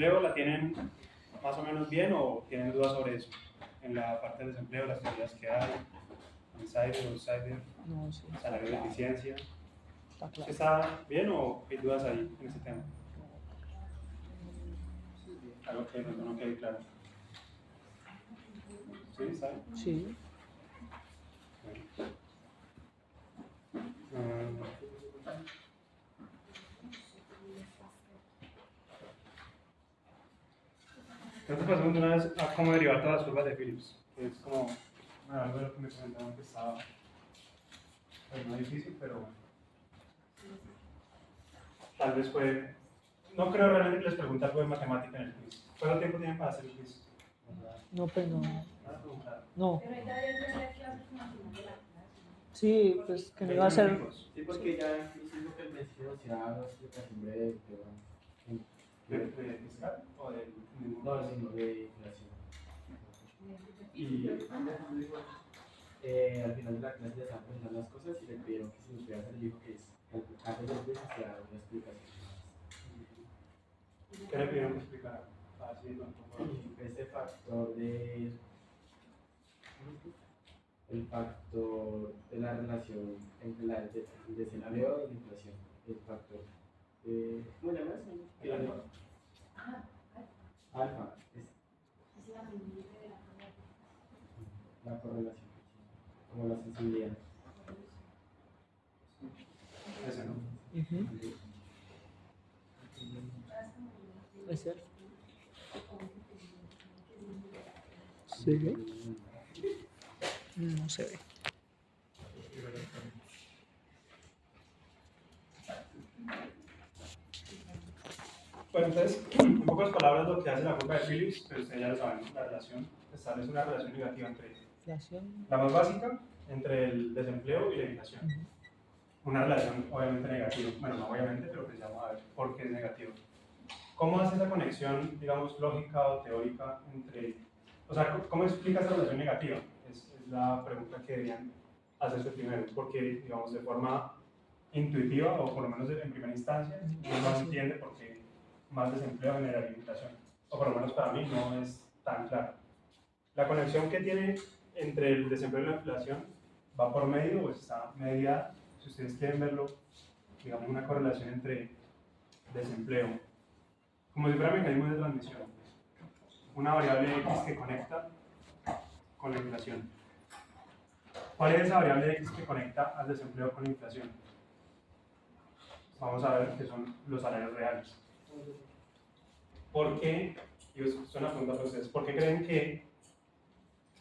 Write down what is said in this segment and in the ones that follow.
desempleo la tienen más o menos bien o tienen dudas sobre eso? En la parte del desempleo, las teorías que hay, insider, outsider, No, sí. salario de eficiencia. Está claro. ¿Está bien o hay dudas ahí en ese tema? Algo que no quede claro. ¿Sí? ¿Está bien? Sí. Bueno. Nosotros pasamos una vez a cómo derivar todas las curvas de Phillips, que es como algo de lo que me comentaban que estaba pues, no difícil, pero bueno. Tal vez puede. No creo realmente que les pregunte algo de matemática en el quiz. ¿Cuánto tiempo tienen para hacer el quiz? No, pues no. No. No. Sí, pues que no iba a ser. Sí, porque ya incluso que el vestido sea la explicación breve ¿De fiscal o de ningún? No, sino de inflación. Y al final de la clase les estaban preguntando las cosas y le pidieron que si nos pudiera hacer el dijo que es antes del quiz hacía una explicación. ¿Qué le pidieron que explicara? Este factor de el factor de la relación entre el escenario y la inflación, el factor ¿cómo llamas? El alfa. Alfa es la correlación, como la sensibilidad. Ese no. ¿Es ser? ¿Se ve? No se ve. Bueno, entonces, en pocas palabras, lo que hace la curva de Phillips, pero ustedes ya lo saben, la relación, establece una relación negativa entre la más básica, entre el desempleo y la inflación. Una relación obviamente negativa, bueno, no obviamente, pero pues ya vamos a ver por qué es negativo. ¿Cómo hace esa conexión, digamos, lógica o teórica entre, o sea, cómo explica esa relación negativa? Es la pregunta que deberían hacerse primero, porque, digamos, de forma intuitiva, o por lo menos en primera instancia, uno no entiende por qué más desempleo generaría inflación, o por lo menos para mí no es tan claro. La conexión que tiene entre el desempleo y la inflación va por medio, o está mediada, si ustedes quieren verlo, digamos, una correlación entre desempleo, como si fuera mecanismo de transmisión, una variable X que conecta con la inflación. ¿Cuál es esa variable X que conecta al desempleo con la inflación? Vamos a ver qué son los salarios reales. ¿Por qué? Y es una pregunta para ustedes. ¿Por qué creen que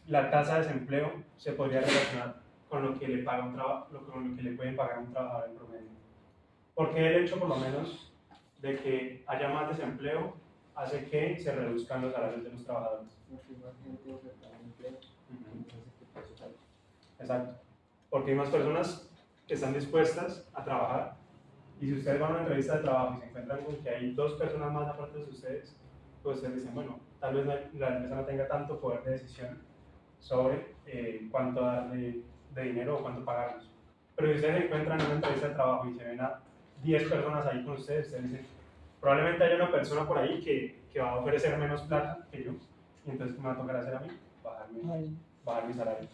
la tasa de desempleo se podría relacionar con lo que le paga con lo que le pueden pagar a un trabajador en promedio? ¿Por qué el hecho, por lo menos, de que haya más desempleo hace que se reduzcan los salarios de los trabajadores? Exacto. Porque hay más personas que están dispuestas a trabajar. Y si ustedes van a una entrevista de trabajo y se encuentran con que hay 2 personas más aparte de ustedes, pues ustedes dicen, bueno, tal vez la empresa no tenga tanto poder de decisión sobre cuánto darle de dinero o cuánto pagarlos. Pero si ustedes se encuentran en una entrevista de trabajo y se ven a 10 personas ahí con ustedes, ustedes dicen, probablemente haya una persona por ahí que va a ofrecer menos plata que yo, y entonces me va a tocar hacer a mí, bajar mi salario.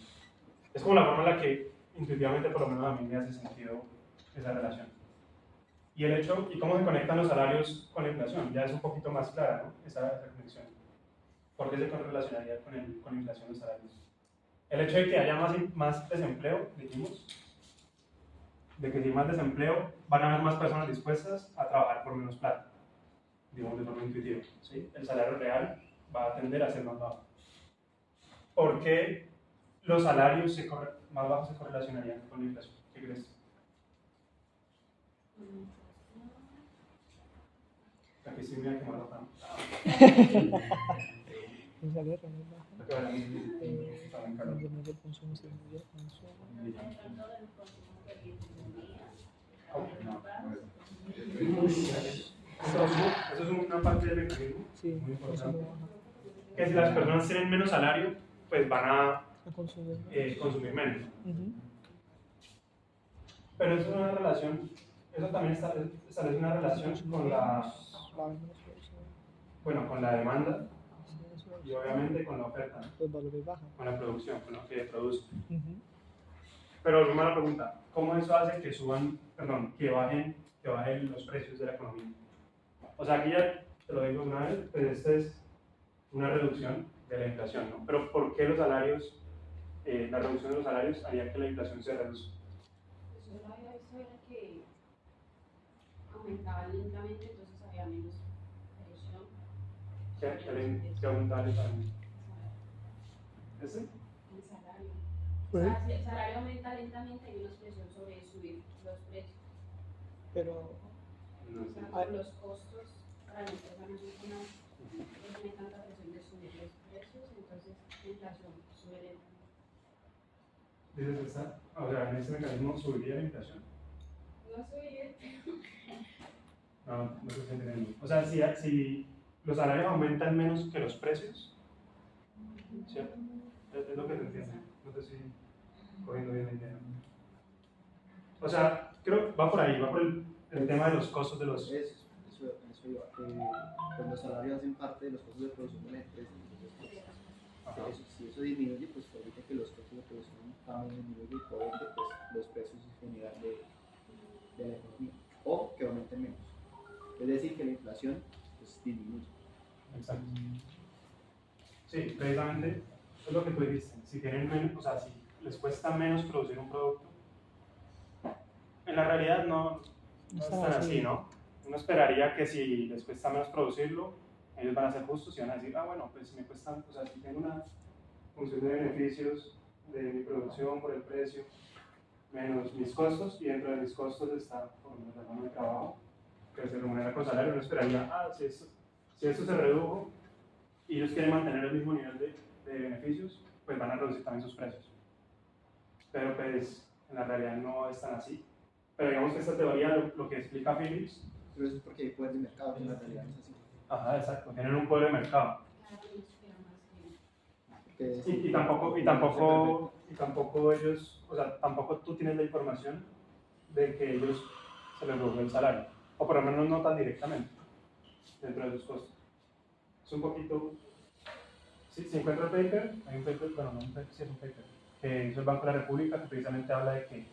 Es como la forma en la que intuitivamente, por lo menos a mí, me hace sentido esa relación. Y el hecho, y cómo se conectan los salarios con la inflación, ya es un poquito más clara, ¿no? Esa conexión. ¿Por qué se correlacionaría con la inflación de los salarios? El hecho de que haya más desempleo, dijimos, de que si hay más desempleo, van a haber más personas dispuestas a trabajar por menos plata, digamos de forma intuitiva, ¿sí? El salario real va a tender a ser más bajo. ¿Por qué los salarios más bajos se correlacionarían con la inflación? ¿Qué crees? Aquí sí me voy a quemar la pan. El salario real es bajo. El consumo se disminuye el consumo. Eso es una parte del mecanismo, sí, muy importante. Que si las personas tienen menos salario, pues van a consumir menos. Pero eso es una relación, eso también establece una relación con la bueno, con la demanda Sí, eso y obviamente con la oferta, ¿no? los valores bajan. Con la producción, con lo que produce. Ujú. Pero volvemos a la pregunta, ¿cómo eso hace que suban, perdón, que bajen los precios de la economía? O sea, aquí ya te lo digo una vez, pues esta es una reducción de la inflación, ¿no? Pero ¿por qué los salarios, la reducción de los salarios haría que la inflación se reduzca? Pues yo lo había visto era que aumentaba lentamente, entonces había menos presión. Que aumentaba el salario. ¿Ese? El salario. Pues, O sea, si el salario aumenta lentamente, hay menos presión sobre subir los precios. pero No O sé. sea, por los costos para la empresa no son no tiene tanta presión de subir los precios, entonces la inflación sube lentamente. Dices esa, o sea, en ese mecanismo subiría la inflación. No subir, No, no sé si entiendo. O sea, si los salarios aumentan menos que los precios, ¿cierto? Es lo que te entiendo. No te estoy cogiendo bien la idea. O sea, creo que va por ahí, va por el tema de los costos de los... Eso iba. Pues los salarios hacen parte de los costos de producción de la empresa. Entonces, pues, si eso disminuye, pues permite que los costos de producción también disminuyan y por ende, pues los precios en general de la economía. O que aumenten menos. Es decir, que la inflación pues, disminuye. Exacto. Sí, precisamente es lo que tú dijiste. Si tienen menos, o sea, si les cuesta menos producir un producto, en la realidad no es tan así, ¿no? Uno esperaría que si les cuesta menos producirlo, ellos van a ser justos y van a decir, ah, bueno, pues si me cuesta, o sea, si tengo una función de beneficios de mi producción por el precio, menos mis costos, y dentro de mis costos está, por lo menos, la mano de trabajo, que se remunera con salario, uno esperaría, ah, si esto se redujo y ellos quieren mantener el mismo nivel de beneficios, pues van a reducir también sus precios. Pero pues en la realidad no es tan así. Pero digamos que esta teoría lo que explica Phillips. Pero eso es porque hay poder de mercado, que en la realidad no es así. Ajá, exacto, tienen un poder de mercado. cada uno espera más que Porque Y tampoco ellos, o sea, tampoco tú tienes la información de que ellos se les redujo el salario, o por lo menos no tan directamente dentro de sus costos. Es un poquito, si encuentro el paper, hay un paper, bueno, no un paper, sí es un paper, que hizo el Banco de la República, que precisamente habla de que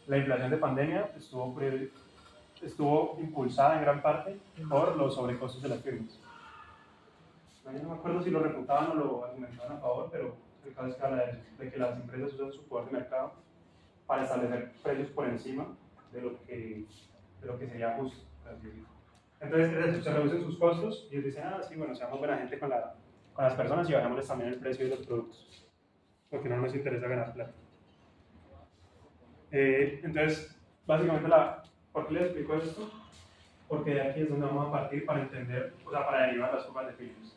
la inflación de pandemia estuvo impulsada en gran parte por los sobrecostos de las firmas. No, yo no me acuerdo si lo refutaban o lo argumentaban a favor, pero el caso es que habla de eso, de que las empresas usan su poder de mercado para establecer precios por encima de lo que sería justo, por así decirlo. Entonces, es eso, se reducen sus costos y ellos dicen, ah, sí, bueno, seamos buena gente con las personas y bajémosles también el precio de los productos, porque no nos interesa ganar plata. Entonces, básicamente, ¿por qué les explico esto? Porque de aquí es donde vamos a partir para entender, o sea, para derivar las curvas de Phillips.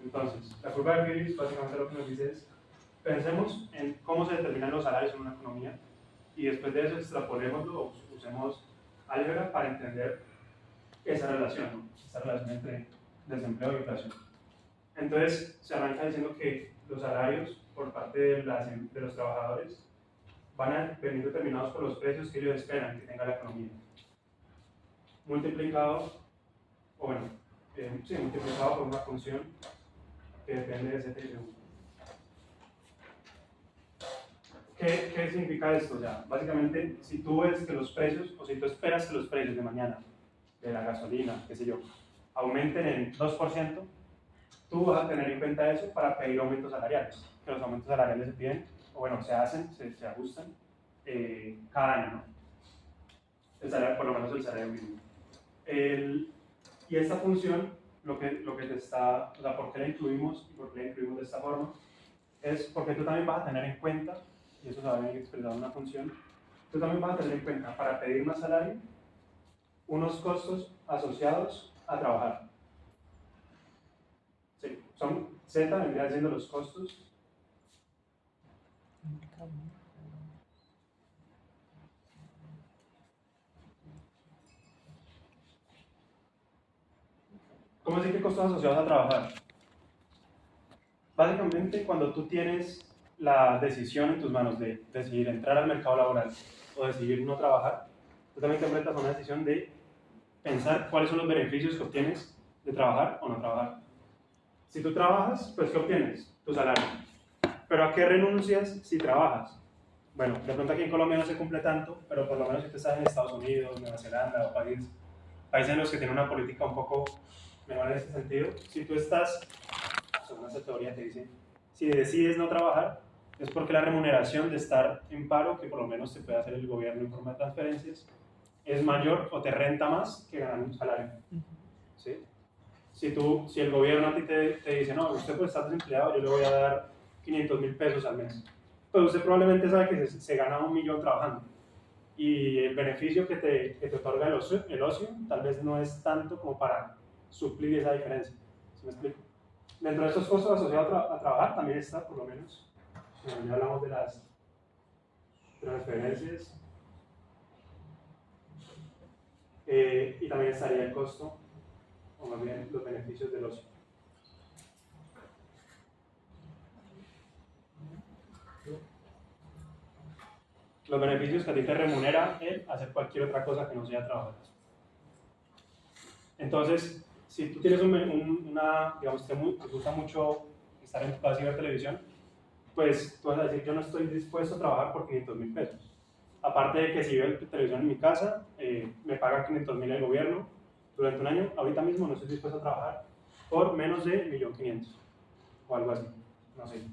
Entonces, la curva de Phillips básicamente lo que nos dice es, pensemos en cómo se determinan los salarios en una economía y después de eso extrapolémoslo o usemos álgebra para entender esa relación, ¿no? Esa relación entre desempleo e inflación. Entonces, se arranca diciendo que los salarios por parte de los trabajadores van a venir determinados por los precios que ellos esperan que tenga la economía. Multiplicado, o bueno, sí, multiplicado por una función que depende de ese TSU. ¿Qué significa esto? Ya, básicamente, si tú ves que los precios, o si tú esperas que los precios de mañana, de la gasolina, qué sé yo, aumenten en 2%, tú vas a tener en cuenta eso para pedir aumentos salariales. Que los aumentos salariales se piden, o bueno, se hacen, se ajustan cada año, ¿no? El salario, por lo menos el salario mínimo. Y esta función, lo que te está, o sea, ¿por qué la incluimos y por qué la incluimos de esta forma? Es porque tú también vas a tener en cuenta, y eso se va a venir expresado en una función, tú también vas a tener en cuenta para pedir más salario unos costos asociados a trabajar. Sí, son Z, vendría siendo los costos. ¿Cómo decir que costos asociados a trabajar? Básicamente, cuando tú tienes la decisión en tus manos de decidir entrar al mercado laboral o decidir no trabajar, tú también te enfrentas a una decisión de pensar cuáles son los beneficios que obtienes de trabajar o no trabajar. Si tú trabajas, pues ¿qué obtienes? Tu salario. ¿Pero a qué renuncias si trabajas? Bueno, de pronto aquí en Colombia no se cumple tanto, pero por lo menos si tú estás en Estados Unidos, Nueva Zelanda o países en los que tienen una política un poco mejor en ese sentido, si tú estás, según esta teoría te dice, si decides no trabajar, es porque la remuneración de estar en paro, que por lo menos te puede hacer el gobierno en forma de transferencias, es mayor o te renta más que ganar un salario. ¿Sí? Si el gobierno a ti te dice, no, usted pues está desempleado, yo le voy a dar 500.000 pesos al mes, pues usted probablemente sabe que se gana 1.000.000 trabajando. Y el beneficio que te otorga el ocio tal vez no es tanto como para suplir esa diferencia. ¿Sí me explico? Dentro de esos costos asociados a trabajar también está, por lo menos, ya hablamos de las transferencias, y también estaría el costo, o más bien los beneficios del ocio. Los beneficios que a ti te remunera el hacer cualquier otra cosa que no sea trabajar. Entonces, si tú tienes digamos, te gusta mucho estar en tu casa y ver televisión, pues tú vas a decir, yo no estoy dispuesto a trabajar por 500.000 pesos. Aparte de que si veo televisión en mi casa, me paga 500.000 el gobierno durante un año, ahorita mismo no estoy dispuesto a trabajar por menos de 1.500.000 o algo así, no sé.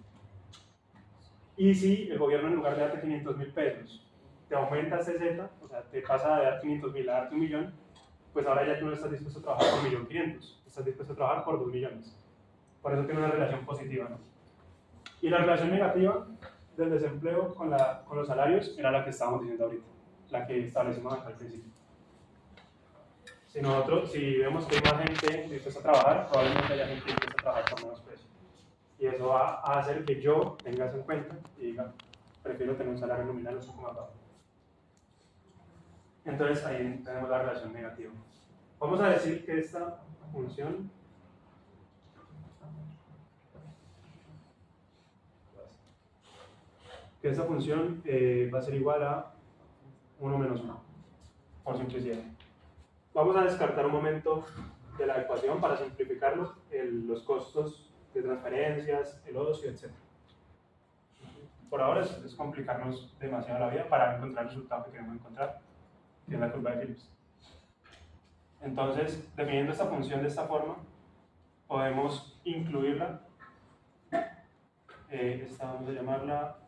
Y si el gobierno en lugar de darte 500.000 pesos, te aumenta ese Z, o sea, te pasa de dar 500.000 a darte 1.000.000, pues ahora ya tú no estás dispuesto a trabajar por 1.500.000, estás dispuesto a trabajar por 2.000.000. Por eso tiene una relación positiva, ¿no? Y la relación negativa del desempleo con los salarios era la que estábamos diciendo ahorita, la que establecimos al principio. Si vemos que hay más gente dispuesta a trabajar, probablemente haya gente dispuesta a trabajar por menos precio. Y eso va a hacer que yo tenga eso en cuenta y diga, prefiero tener un salario nominal un poco más bajo. Entonces ahí tenemos la relación negativa. Vamos a decir que esta función va a ser igual a 1 menos 1, por simplicidad. Vamos a descartar un momento de la ecuación para simplificarlo, los costos de transferencias, el ocio, etc. Por ahora es complicarnos demasiado la vida para encontrar el resultado que queremos encontrar, que es la curva de Phillips. Entonces, definiendo esta función de esta forma, podemos incluirla. Esta vamos a llamarla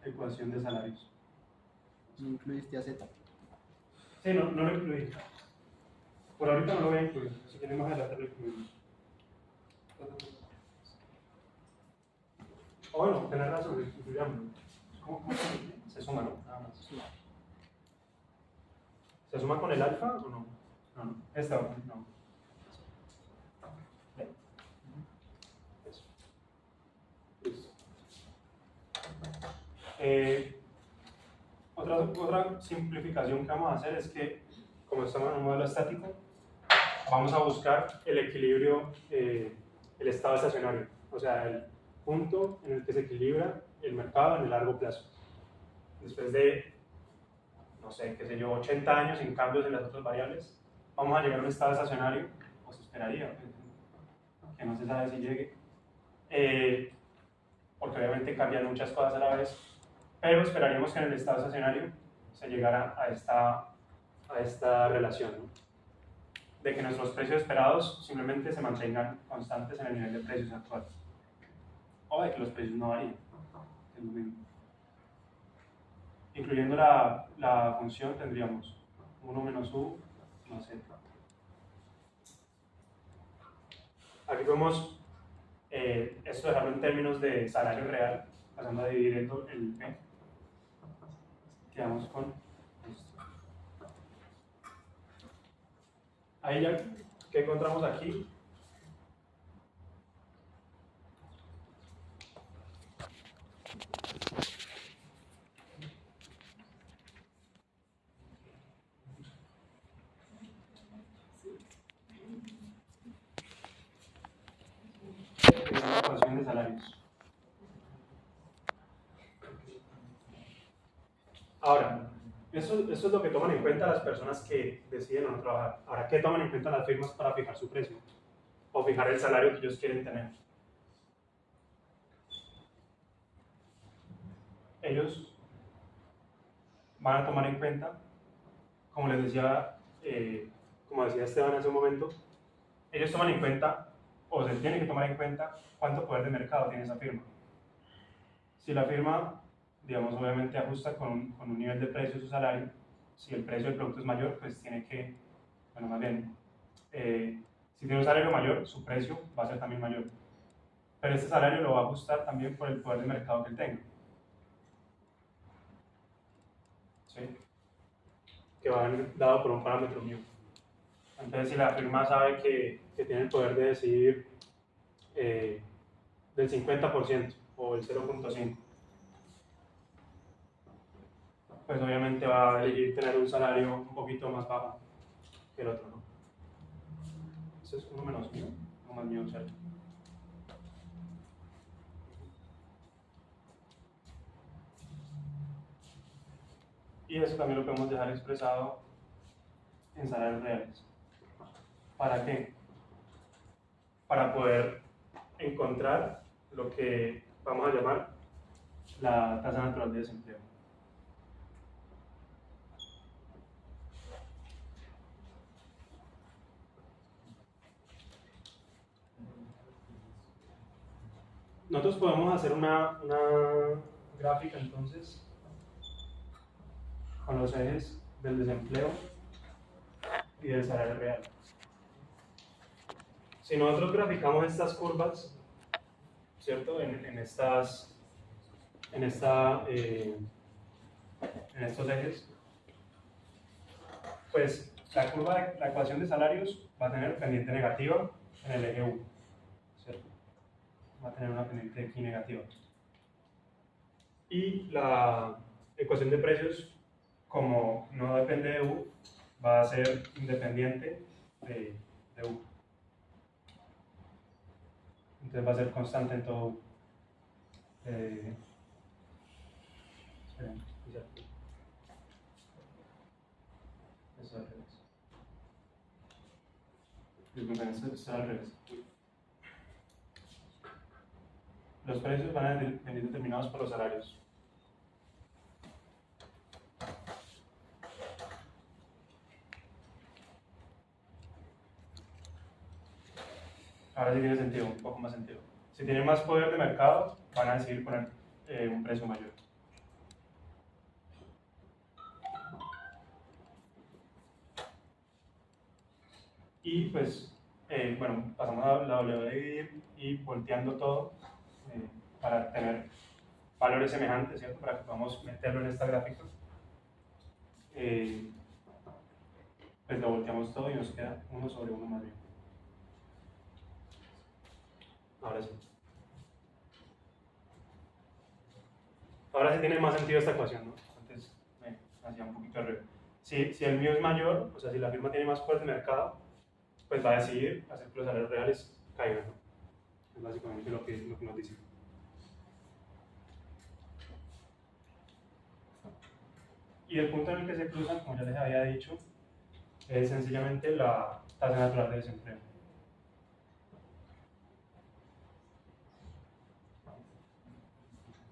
ecuación de salarios. ¿No incluiste a Z? Sí, no lo incluí. Por ahorita no lo voy a incluir. Si quieren más adelante lo incluimos. O bueno, tener razón, incluyámoslo. ¿Cómo se suma, no? Nada más. ¿Se suma con el alfa o no? No. Esta no. Eso. Listo. Otra simplificación que vamos a hacer es que, como estamos en un modelo estático, vamos a buscar el equilibrio, el estado estacionario, o sea, el punto en el que se equilibra el mercado en el largo plazo. Después de, no sé, qué sé yo, 80 años sin cambios en las otras variables, vamos a llegar a un estado estacionario, o se esperaría, que no se sabe si llegue, porque obviamente cambian muchas cosas a la vez, pero esperaríamos que en el estado estacionario se llegara a esta relación, ¿no? De que nuestros precios esperados simplemente se mantengan constantes en el nivel de precios actual, o de que los precios no varíen, es lo mismo. Incluyendo la función tendríamos 1 menos u más z. Aquí podemos esto dejarlo en términos de salario real, pasando a dividir el P. Quedamos con esto. Ahí ya, ¿qué encontramos aquí? La ecuación de salarios. Ahora, esto eso es lo que toman en cuenta las personas que deciden o no trabajar. Ahora, ¿qué toman en cuenta las firmas para fijar su precio? O fijar el salario que ellos quieren tener. Ellos van a tomar en cuenta, como les decía, como decía Esteban hace un momento, ellos toman en cuenta, o se tiene que tomar en cuenta, cuánto poder de mercado tiene esa firma. Si la firma, digamos, obviamente ajusta con un nivel de precio su salario, si el precio del producto es mayor, pues tiene que, bueno, más bien, si tiene un salario mayor, su precio va a ser también mayor. Pero este salario lo va a ajustar también por el poder de mercado que él tenga. ¿Sí? Que va a venir dado por un parámetro mío. Entonces, si la firma sabe que tiene el poder de decidir del 50% o el 0.5%, pues obviamente va a elegir tener un salario un poquito más bajo que el otro, ¿no? Ese es uno menos mío, uno más mío, ¿cierto? Y eso también lo podemos dejar expresado en salarios reales. ¿Para qué? Para poder encontrar lo que vamos a llamar la tasa natural de desempleo. Nosotros podemos hacer una gráfica entonces con los ejes del desempleo y del salario real. Si nosotros graficamos estas curvas, ¿cierto? En estos ejes, pues la ecuación de salarios va a tener pendiente negativa en el eje U, ¿cierto? Va a tener una pendiente aquí negativa. Y la ecuación de precios, como no depende de U, va a ser independiente de U. Entonces va a ser constante en todo U. Esperen, eso es al revés. Disculpen, esto es al revés. Los precios van a venir determinados por los salarios. Ahora sí tiene sentido, un poco más sentido. Si tienen más poder de mercado, van a decidir poner un precio mayor. Y pues, bueno, pasamos a la W de dividir y volteando todo para tener valores semejantes, ¿cierto? Para que podamos meterlo en esta gráfica. Pues lo volteamos todo y nos queda 1 sobre 1 más bien. Ahora sí. Ahora sí tiene más sentido esta ecuación, ¿no? Antes me hacía un poquito al revés. Si el mío es mayor, o sea, si la firma tiene más poder de mercado, pues va a decidir hacer que los salarios reales caigan, ¿no? Es básicamente lo que nos dice. Y el punto en el que se cruzan, como ya les había dicho, es sencillamente la tasa natural de desempleo.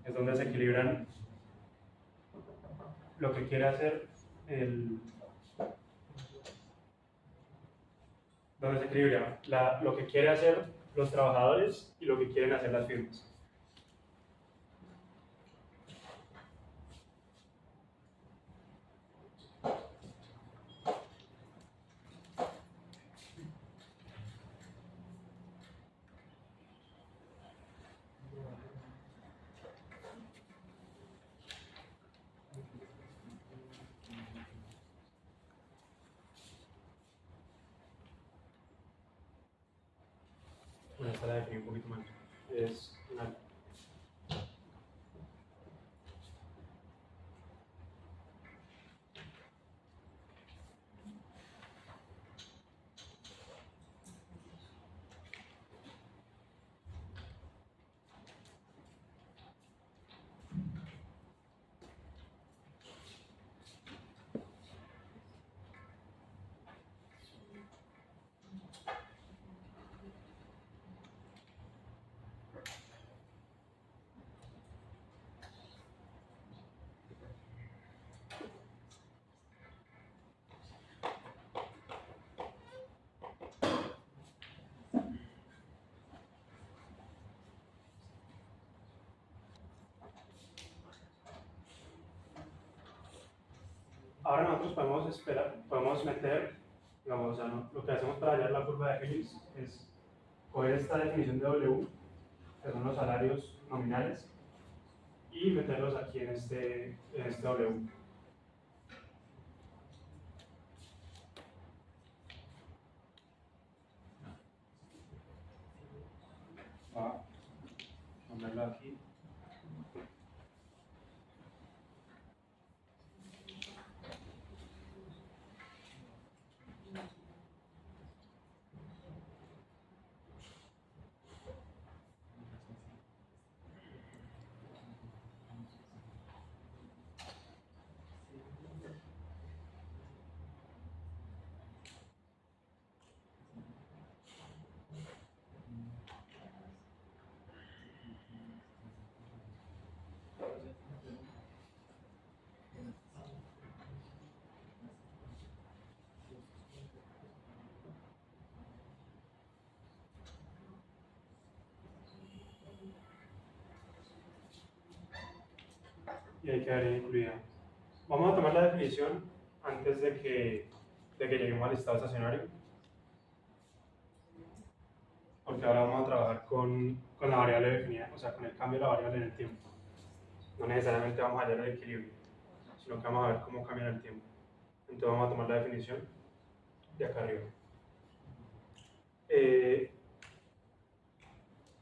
Es donde se equilibran lo que quiere hacer donde se equilibra lo que quiere hacer los trabajadores y lo que quieren hacer las firmas. Bueno, esta la definí un poquito más. Es una Ahora nosotros podemos esperar, podemos meter, digamos, o sea, lo que hacemos para hallar la curva de Phillips es coger esta definición de W, que son los salarios nominales, y meterlos aquí en este W. Va a ponerlo aquí. Y ahí quedaría incluida. Vamos a tomar la definición antes de que lleguemos al estado estacionario, porque ahora vamos a trabajar con la variable definida, o sea, con el cambio de la variable en el tiempo. No necesariamente vamos a hallar el equilibrio, sino que vamos a ver cómo cambia en el tiempo. Entonces vamos a tomar la definición de acá arriba. De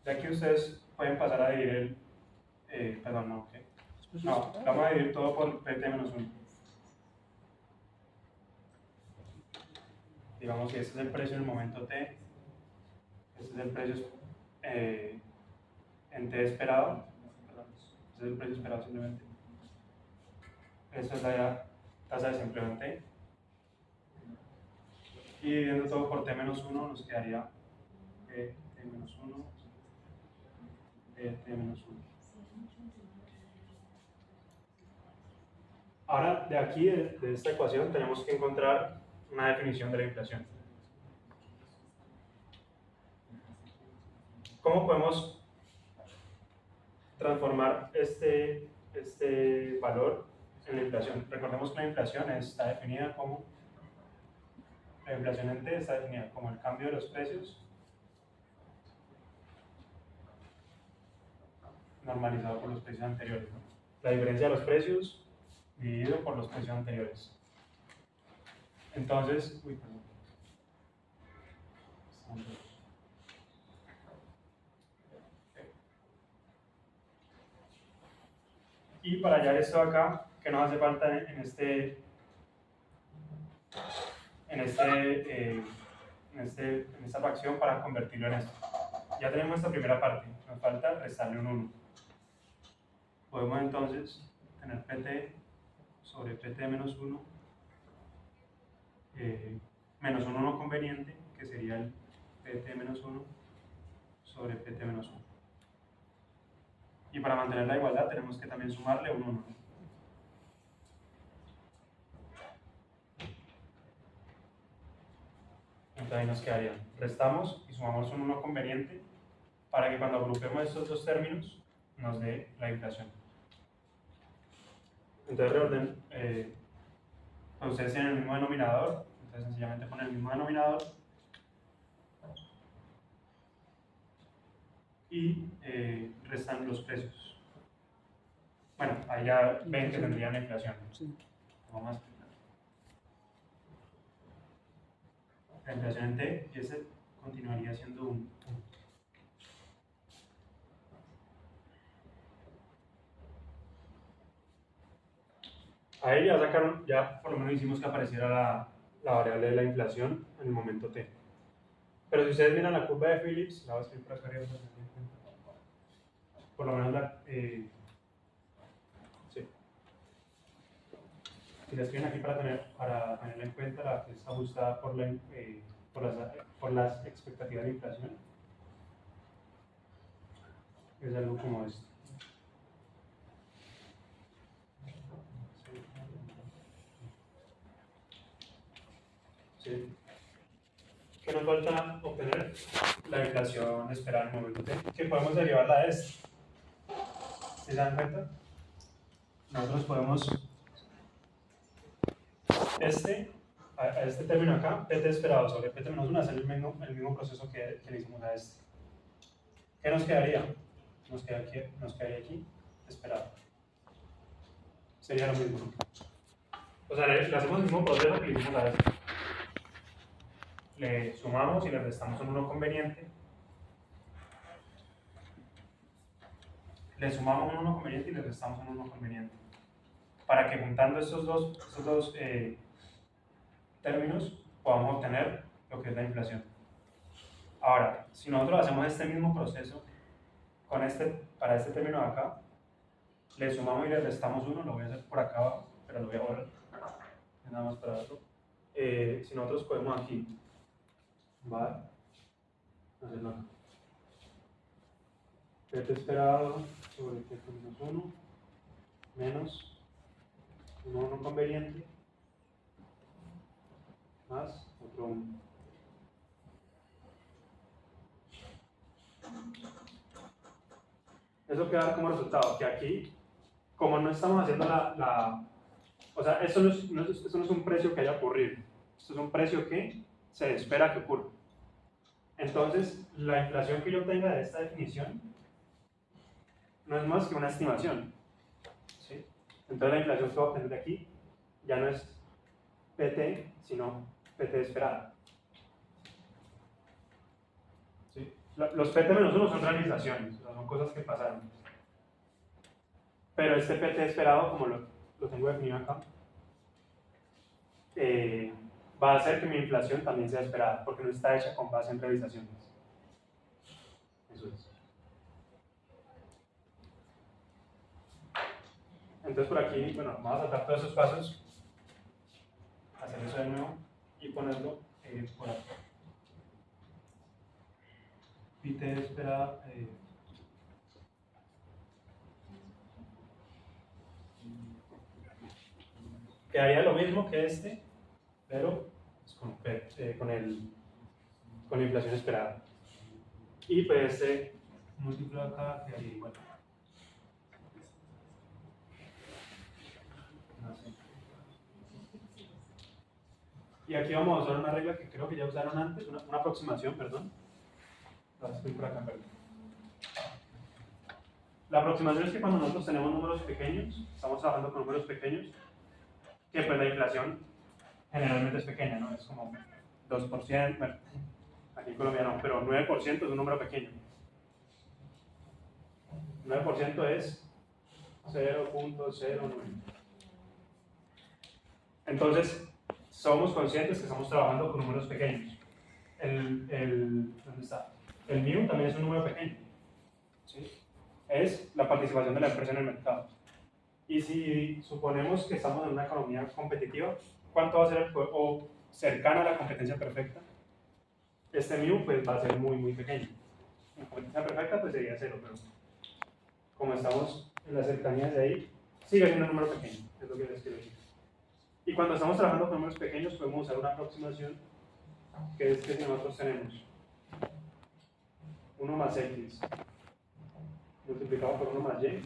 aquí ustedes pueden pasar a dividir perdón, no, ¿qué? No, vamos a dividir todo por PT-1. Digamos que este es el precio en el momento T, este es el precio en T esperado, perdón, este es el precio esperado simplemente. Esta es la tasa de desempleo en T. Y dividiendo todo por T-1 nos quedaría T-1, T-1. Ahora, de aquí, de esta ecuación, tenemos que encontrar una definición de la inflación. ¿Cómo podemos transformar este valor en la inflación? Recordemos que la inflación está definida como, la inflación en T está definida como el cambio de los precios normalizado por los precios anteriores, ¿no? La diferencia de los precios dividido por los precios anteriores. Entonces, y para hallar esto acá, ¿qué nos hace falta en esta fracción para convertirlo en esto? Ya tenemos esta primera parte, nos falta restarle un 1. Podemos entonces tener PT sobre PT menos 1 menos un 1 conveniente, que sería el PT menos 1 sobre PT menos 1. Y para mantener la igualdad tenemos que también sumarle un 1. Entonces ahí nos quedaría. Restamos y sumamos un 1 conveniente para que cuando agrupemos estos dos términos nos dé la inflación. Entonces ustedes tienen el mismo denominador, entonces sencillamente ponen el mismo denominador y restan los precios. Bueno, ahí ya ven que tendrían la inflación. Sí. Vamos a explicar. La inflación en T y ese continuaría siendo 1. Ahí ya sacaron, ya por lo menos hicimos que apareciera la variable de la inflación en el momento T. Pero si ustedes miran la curva de Phillips, la voy a escribir por acá arriba, por lo menos sí. Si la escriben aquí para tenerla en cuenta, la que está ajustada por las expectativas de inflación, es algo como esto. Sí. ¿Qué nos falta obtener? La inflación esperada en el momento T, que podemos derivarla de esto. ¿Se dan cuenta? Nosotros podemos a este término acá, PT esperado sobre PT menos 1, hacer el mismo proceso que le hicimos a este. ¿Qué nos quedaría? Nos quedaría aquí esperado. Sería lo mismo. O sea, le hacemos el mismo proceso que le hicimos a este. Le sumamos y le restamos un 1 conveniente. Le sumamos un 1 conveniente y le restamos un 1 conveniente. Para que juntando estos dos términos podamos obtener lo que es la inflación. Ahora, si nosotros hacemos este mismo proceso para este término de acá, le sumamos y le restamos 1, lo voy a hacer por acá abajo, pero lo voy a borrar, nada más para verlo. Si nosotros cogemos aquí, ¿vale? Hacerlo acá. PT esperado sobre PT menos 1 menos 1 conveniente más otro 1. Eso queda como resultado que aquí, como no estamos haciendo o sea, esto no es un precio que haya ocurrido, esto es un precio que se espera que ocurra. Entonces, la inflación que yo tenga de esta definición no es más que una estimación, ¿sí? Entonces la inflación que voy a obtener de aquí ya no es PT, sino PT esperada. ¿Sí? Los PT menos 1 son realizaciones, o sea, son cosas que pasaron. Pero este PT esperado, como lo tengo definido acá, va a hacer que mi inflación también sea esperada, porque no está hecha con base en realizaciones. Eso es. Entonces por aquí, bueno, vamos a saltar todos esos pasos, hacer eso de nuevo y ponerlo por aquí. PT esperada. Quedaría lo mismo que este, pero con la inflación esperada. Y pues este múltiplo acá quedaría igual. Y aquí vamos a usar una regla que creo que ya usaron antes, una aproximación, perdón. Estoy por acá, perdón. La aproximación es que cuando nosotros tenemos números pequeños, estamos trabajando con números pequeños, que pues la inflación generalmente es pequeña, ¿no? Es como 2%, bueno, aquí en Colombia no, pero 9% es un número pequeño. 9% es 0.09. Entonces, somos conscientes que estamos trabajando con números pequeños. ¿Dónde está? El MIU también es un número pequeño, ¿sí? Es la participación de la empresa en el mercado. Y si suponemos que estamos en una economía competitiva, ¿cuánto va a ser o cercana a la competencia perfecta? Este MIU pues, va a ser muy, muy pequeño. En competencia perfecta pues sería 0, pero como estamos en las cercanías de ahí, sigue siendo un número pequeño, es lo que les quiero decir. Y cuando estamos trabajando con números pequeños, podemos usar una aproximación que es que si nosotros tenemos 1 más x multiplicado por 1 más y,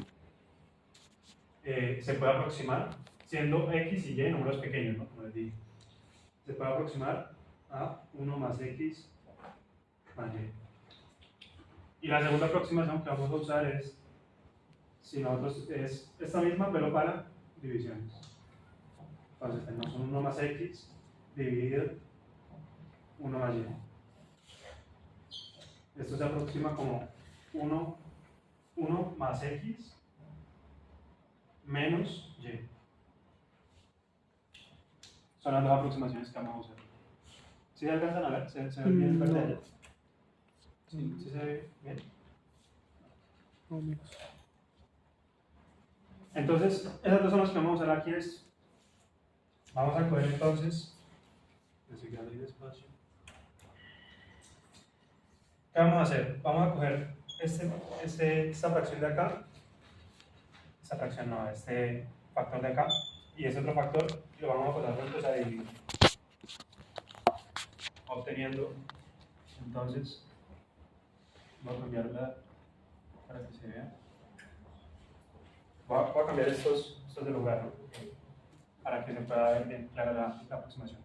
se puede aproximar, siendo x y y números pequeños, ¿no? Como les dije. Se puede aproximar a 1 más x más y. Y la segunda aproximación que vamos a usar es, si nosotros es esta misma, pero para divisiones. Entonces tenemos 1 más x dividido 1 más y. Esto se aproxima como 1 más x menos y. Son las dos aproximaciones que vamos a usar. ¿Sí se alcanzan a ver? ¿Se ve bien el verde allá? ¿Sí se ve bien? Entonces, esas dos son las que vamos a usar aquí. Vamos a coger entonces. ¿Qué vamos a hacer? Vamos a coger esta fracción de acá. Esta fracción no, este factor de acá. Y ese otro factor lo vamos a pasar juntos a dividir. Obteniendo, entonces, voy a cambiarla para que se vea. Voy a cambiar estos de lugar, ¿no? para que se pueda ver bien clara la aproximación.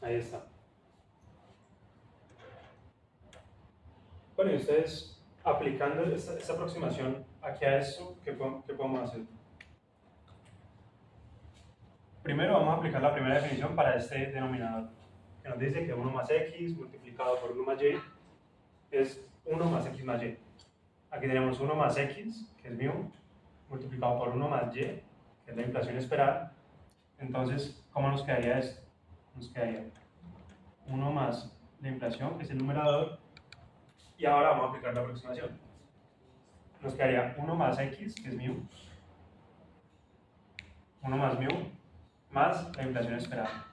Ahí está. Bueno, y ustedes aplicando esta aproximación aquí a esto, ¿qué podemos hacer? Primero vamos a aplicar la primera definición para este denominador, que nos dice que 1 más x multiplicado por 1 más y es 1 más x más y. Aquí tenemos 1 más x, que es mu, multiplicado por 1 más y, que es la inflación esperada. Entonces, ¿cómo nos quedaría esto? Nos quedaría 1 más la inflación, que es el numerador, y ahora vamos a aplicar la aproximación. Nos quedaría 1 más x, que es mu, 1 más mu, más la inflación esperada.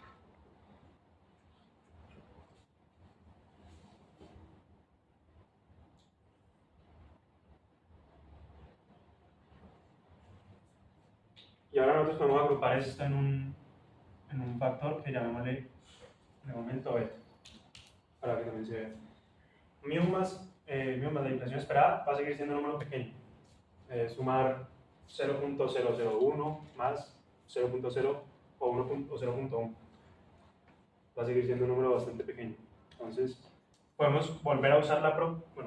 Y ahora nosotros podemos agrupar esto en un factor que llamémosle de momento beta, para que también se vea. Mu más la inflación esperada va a seguir siendo un número pequeño. Sumar 0.001 más 0.0 o 0.1 va a seguir siendo un número bastante pequeño. Entonces podemos volver a usar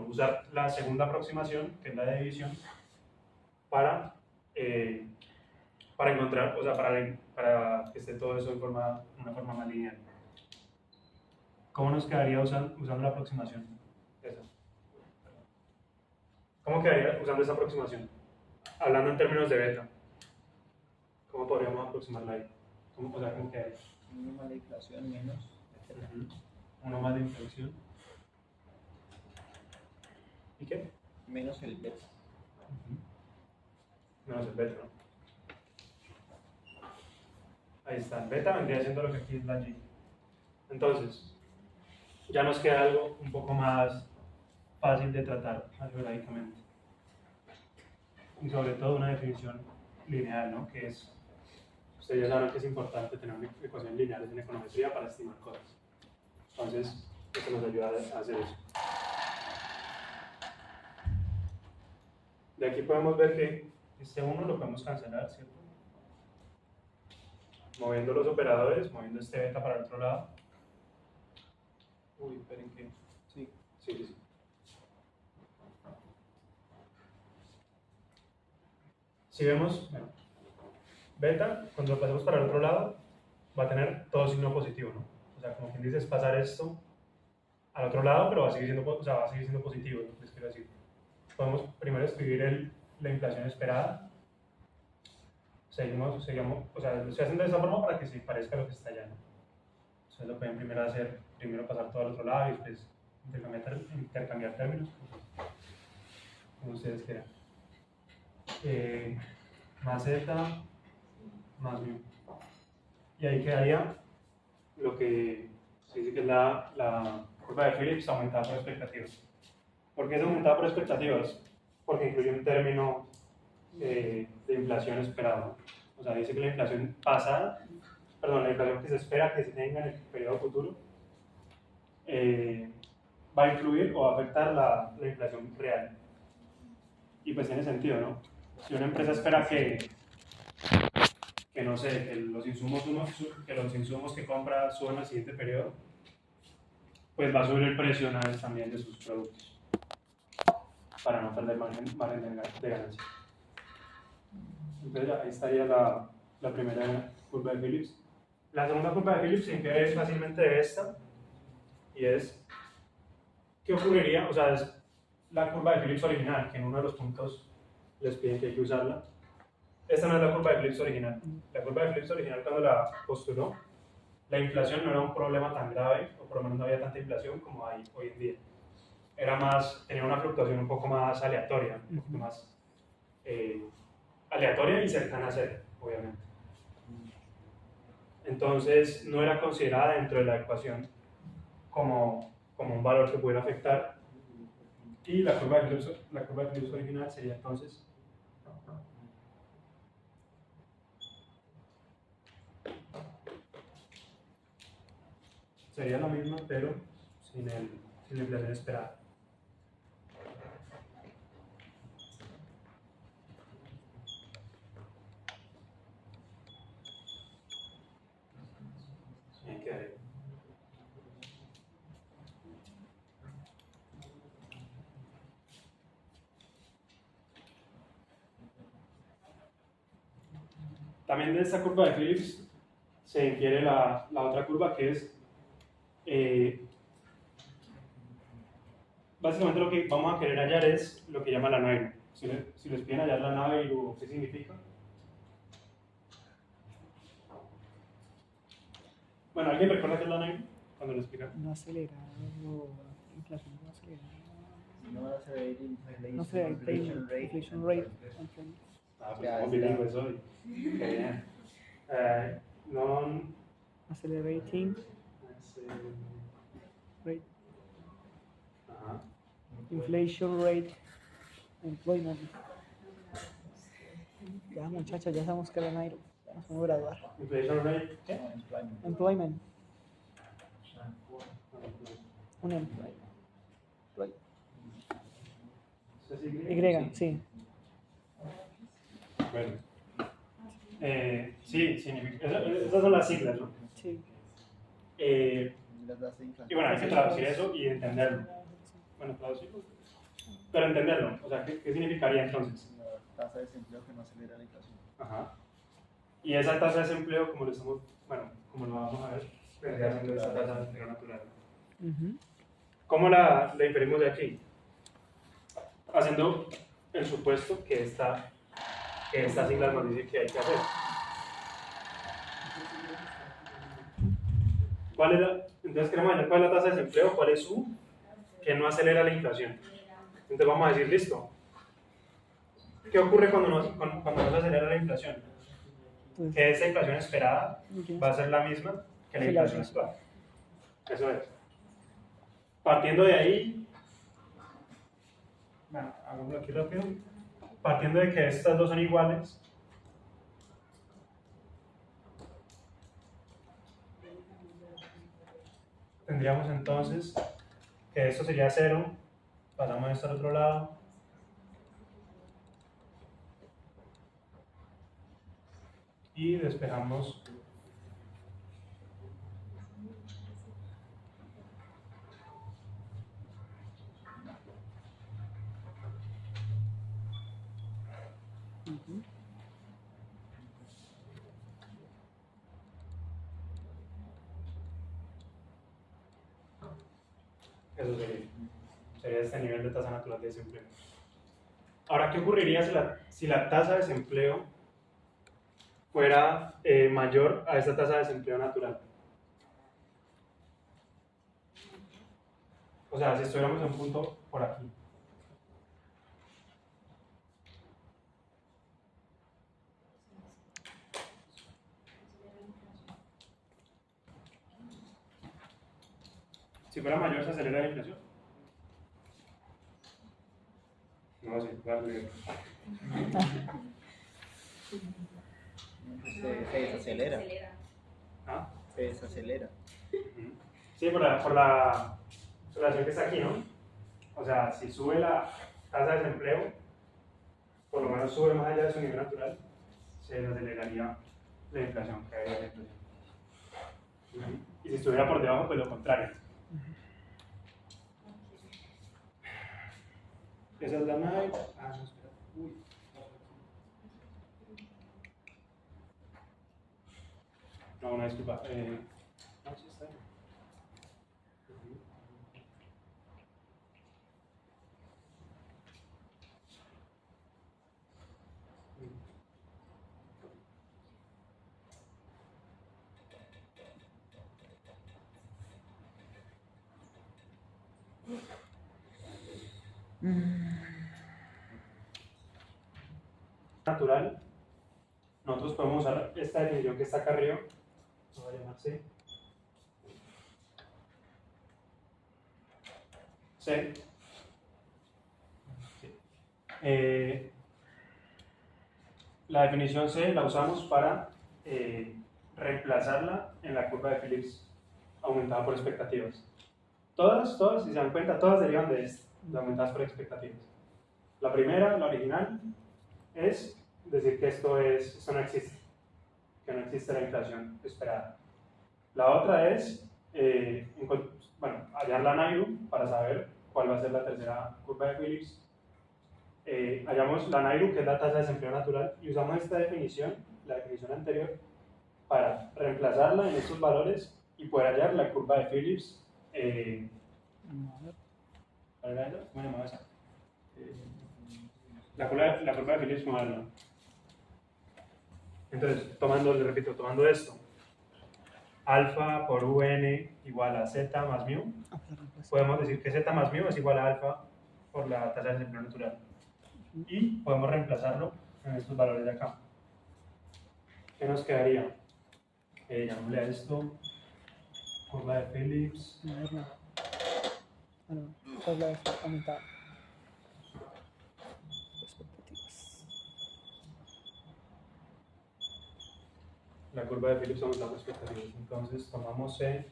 usar la segunda aproximación, que es la de división, para encontrar, o sea, para que esté todo eso de una forma más lineal. ¿Cómo nos quedaría usando la aproximación? Esa. ¿Cómo quedaría usando esa aproximación? Hablando en términos de beta, ¿cómo podríamos aproximarla ahí? ¿Cómo quedaría? 1 más la inflación menos. 1 más la inflación. ¿Y qué? Menos el beta. Menos el beta, ¿no? Ahí está, el beta vendría siendo lo que aquí es la y. Entonces, ya nos queda algo un poco más fácil de tratar algebraicamente. Y sobre todo una definición lineal, ¿no? Que es, ustedes ya saben que es importante tener ecuaciones lineales en econometría para estimar cosas. Entonces, esto nos ayuda a hacer eso. De aquí podemos ver que este 1 lo podemos cancelar, ¿cierto? Moviendo los operadores, moviendo este beta para el otro lado. Uy, esperen que... Sí. Si vemos, bueno, beta, cuando lo pasemos para el otro lado, va a tener todo signo positivo, ¿no? O sea, como quien dice, es pasar esto al otro lado, pero va a seguir siendo positivo, ¿no? Les quiero decir. Podemos primero escribir la inflación esperada. Seguimos, o sea, lo estoy haciendo de esa forma para que se parezca a lo que está allá, ¿no? Entonces lo pueden primero pasar todo al otro lado y después intercambiar términos, como ustedes quieran. Más z más mu. Y ahí quedaría lo que se dice que es la curva de Phillips aumentada por expectativas. ¿Por qué es aumentada por expectativas? Porque incluye un término de inflación esperada, ¿no? O sea, dice que la inflación la inflación que se espera que se tenga en el periodo futuro, va a influir o va a afectar la inflación real. Y pues tiene sentido, ¿no? Si una empresa espera que no sé, que los insumos que compra suban al siguiente periodo, pues va a subir el precio una vez también de sus productos, para no perder margen de ganancia. Entonces ahí estaría la primera curva de Phillips. La segunda curva de Phillips se infiere fácilmente de esta, y es, ¿qué ocurriría? O sea, es la curva de Phillips original, que en uno de los puntos les piden que hay que usarla. Esta no es la curva de Phillips original. La curva de Phillips original, cuando la postuló, la inflación no era un problema tan grave, o por lo menos no había tanta inflación como hay hoy en día. Tenía una fluctuación un poco más aleatoria, un poco más aleatoria y cercana a cero, obviamente. Entonces, no era considerada dentro de la ecuación como un valor que pudiera afectar Y la curva de flujo original sería entonces sería la misma, pero sin la inflación esperada. Ahí quedaría. También de esta curva de Phillips se infiere la otra curva que es básicamente lo que vamos a querer hallar es lo que llama la Nairo. Si les piden hallar la Nairo, ¿qué significa? Bueno, ¿alguien recuerda qué es la Nairo? Cuando lo explican. No acelerado, inflación no acelerada. No accelerated No sé, inflation rate. inflation rate. Ah, pues Ya, somos ya. bilingües hoy. Qué bien. Non... Accelerating rate, Ajá. inflation rate, employment. Ya muchachos, ya sabemos que era Nairo. Ya nos vamos a graduar. Inflation rate, ¿qué? Employment. Un employment. ¿Eso es Y? Y, sí. Bueno. Sí, significa... Esas son las siglas, ¿no? Sí. Las das de inflación. Y bueno, hay que traducir eso y entenderlo. Bueno, traducirlo. Pero entenderlo. O sea, ¿qué significaría entonces? La tasa de desempleo que no acelera la inflación. Ajá. Y esa tasa de desempleo, como lo estamos... Bueno, como lo vamos a ver, vendría siendo esa tasa de desempleo natural. ¿Cómo la inferimos de aquí? Haciendo el supuesto que estas siglas nos dicen que hay que hacer. Entonces queremos hallar cuál es la tasa de desempleo, cuál es su, que no acelera la inflación. Entonces vamos a decir, listo. ¿Qué ocurre cuando no se acelera la inflación? Que esa inflación esperada va a ser la misma que la inflación actual. Eso es. Partiendo de ahí, bueno, hagámoslo aquí rápido. Partiendo de que estas dos son iguales, tendríamos entonces que esto sería 0, pasamos esto al otro lado, y despejamos eso sería este nivel de tasa natural de desempleo. Ahora, ¿qué ocurriría si la tasa de desempleo fuera mayor a esta tasa de desempleo natural? O sea, si estuviéramos en un punto por aquí. Si fuera mayor, ¿se acelera la inflación? No, sí, claro. Se desacelera. ¿Ah? Se desacelera. Sí, por la relación que está aquí, ¿no? O sea, si sube la tasa de desempleo, por lo menos sube más allá de su nivel natural, se desaceleraría la inflación, que habría la inflación. Y si estuviera por debajo, pues lo contrario. Esa es la nave. Ah, no, espera. Uy. No, una disculpa. No, sí está bien. Natural, nosotros podemos usar esta definición que está acá arriba, voy a llamar C, La definición C la usamos para reemplazarla en la curva de Phillips aumentada por expectativas. Todas, si se dan cuenta, todas derivan de aumentadas por expectativas. La primera, la original, es decir que esto no existe, que no existe la inflación esperada. La otra es hallar la Nairu para saber cuál va a ser la tercera curva de Phillips. Hallamos la Nairu, que es la tasa de desempleo natural, y usamos esta definición, la definición anterior, para reemplazarla en estos valores y poder hallar la curva de Phillips. ¿Cuál era eso? ¿Cómo se llamaba esa? La curva de Phillips moderna. Entonces, les repito, tomando esto, alfa por un igual a z más mu, podemos decir que z más mu es igual a alfa por la tasa de desempleo natural. Y podemos reemplazarlo en estos valores de acá. ¿Qué nos quedaría? Llamémosle a esto curva de Phillips. Moderna. Bueno, esta es la aumentada. Expectativas. La curva de Phillips aumentada por expectativas. Entonces tomamos C.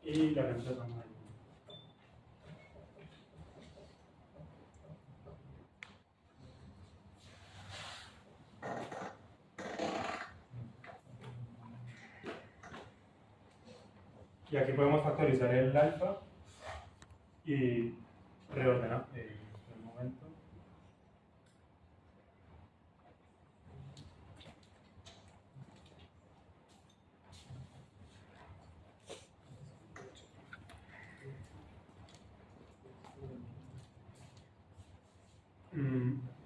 Y la reemplazamos ahí. Y aquí podemos factorizar el alfa y reordenar el momento.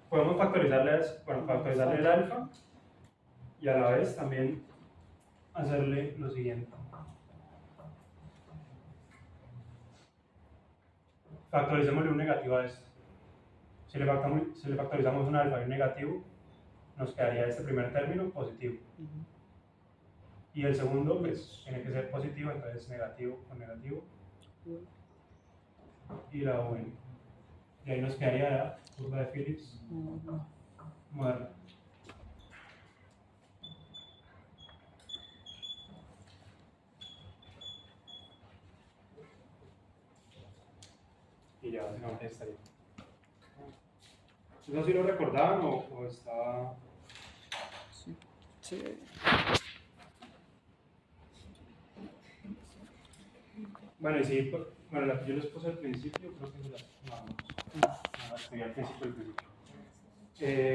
Podemos factorizarle el alfa y a la vez también hacerle lo siguiente. Factoricémosle un negativo a esto. Si le factorizamos un alfa y un negativo, nos quedaría este primer término positivo. Y el segundo, pues, tiene que ser positivo, entonces negativo con negativo. Y la U. Y ahí nos quedaría la curva de Phillips moderna. Y ya básicamente estaría. ¿Eso sí lo recordaban o estaba...? Sí. Sí. Bueno, y sí, la que yo les puse al principio, creo que es la escribí al principio del principio.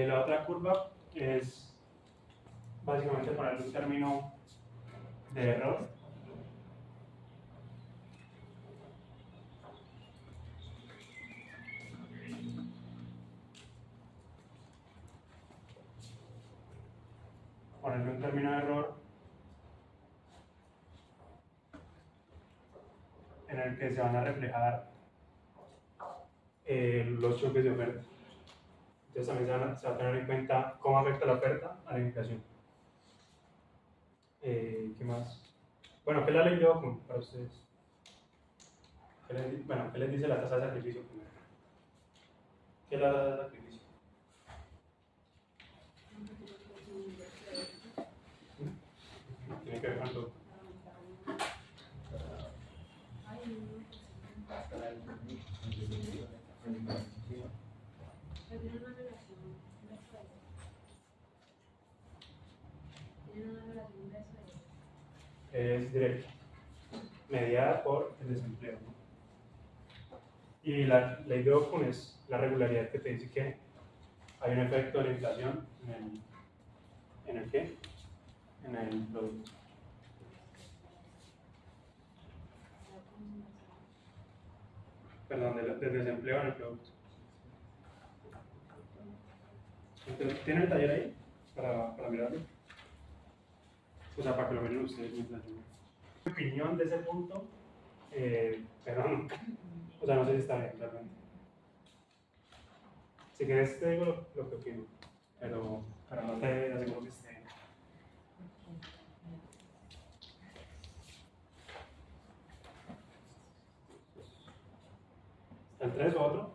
La otra curva es básicamente ponerle un término de error. Ponerle un término de error en el que se van a reflejar los choques de oferta. Entonces también se va a tener en cuenta cómo afecta la oferta a la inflación. ¿Qué más? Bueno, ¿qué es la ley de Ockham para ustedes? ¿Qué les dice la tasa de sacrificio primero? ¿Qué es la tasa de sacrificio? Tiene que ver con todo. Es directa, mediada por el desempleo, ¿no? Y la ley de Ockham es la regularidad que te dice que hay un efecto de la inflación ¿en el qué? En el producto. Perdón, del desempleo en el producto. Entonces, ¿tienen el taller ahí para mirarlo? O sea, para que lo miren ustedes mientras yo. Mi opinión de ese punto, perdón, o sea, no sé si está bien realmente. Si quieres te digo lo que opino, pero no te aseguro que esté ¿El 3 o otro?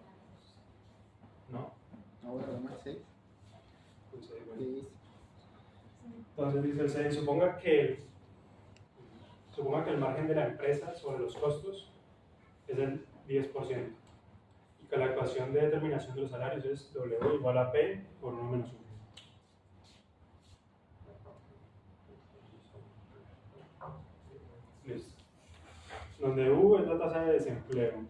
No. Ahora vamos al 6. El 6, bueno. ¿Qué dice? Entonces dice el 6, suponga que el margen de la empresa sobre los costos es del 10% y que la ecuación de determinación de los salarios es W igual a P por 1 menos 1. Listo. Donde U es la tasa de desempleo.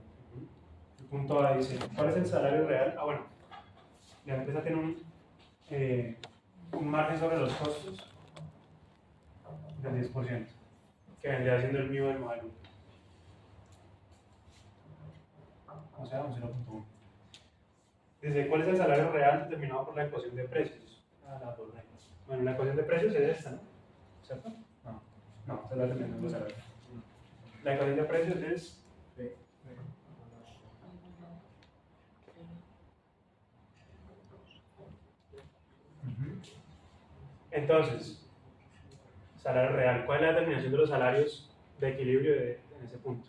El punto A dice, ¿cuál es el salario real? Ah, bueno, la empresa tiene un margen sobre los costos del 10%, que vendría siendo el mío del modelo. O sea, un 0.1. Dice, ¿cuál es el salario real determinado por la ecuación de precios? Bueno, la ecuación de precios es esta, ¿no? ¿Cierto? No, esta es la determinación de salario. La ecuación de precios es P. Entonces, salario real. ¿Cuál es la determinación de los salarios de equilibrio en ese punto?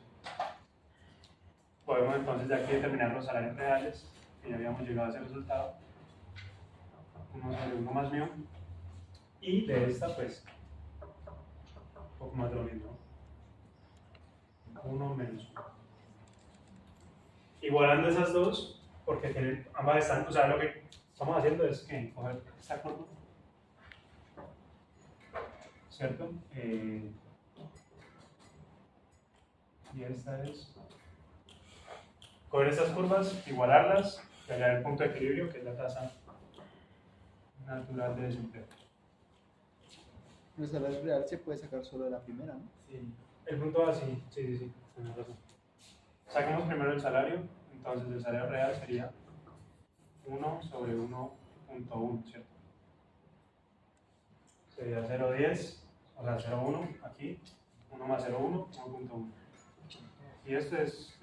Podemos entonces de aquí determinar los salarios reales, que ya habíamos llegado a ese resultado. 1 sobre 1 más μ. Y de esta, pues, un poco más de lo mismo. 1 menos 1. Igualando esas dos, porque tienen, ambas están, o sea, lo que estamos haciendo es que coger esta curva, ¿cierto? Y esta es coger estas curvas, igualarlas, y hallar el punto de equilibrio, que es la tasa natural de desempleo. El salario real se puede sacar solo de la primera, ¿no? Sí. El punto A, sí, tienes razón. Saquemos primero el salario, entonces el salario real sería 1 sobre 1.1, ¿cierto? Sería 0.10, o sea, 0.1 aquí, 1 más 0.1, 1.1. Y esto es...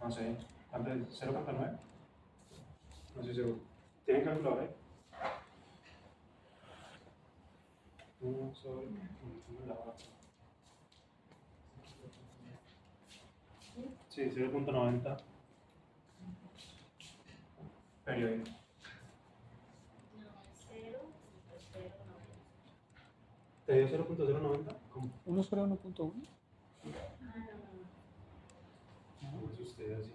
no sé, ¿cuánto es? ¿0.9? No estoy seguro. ¿Tienen calculador, eh? 1 sobre 1 la hora. Sí, 0.90 periódico. ¿Te dio 0.090? ¿Cómo? 1 sobre 1.1. ¿Cómo es usted así?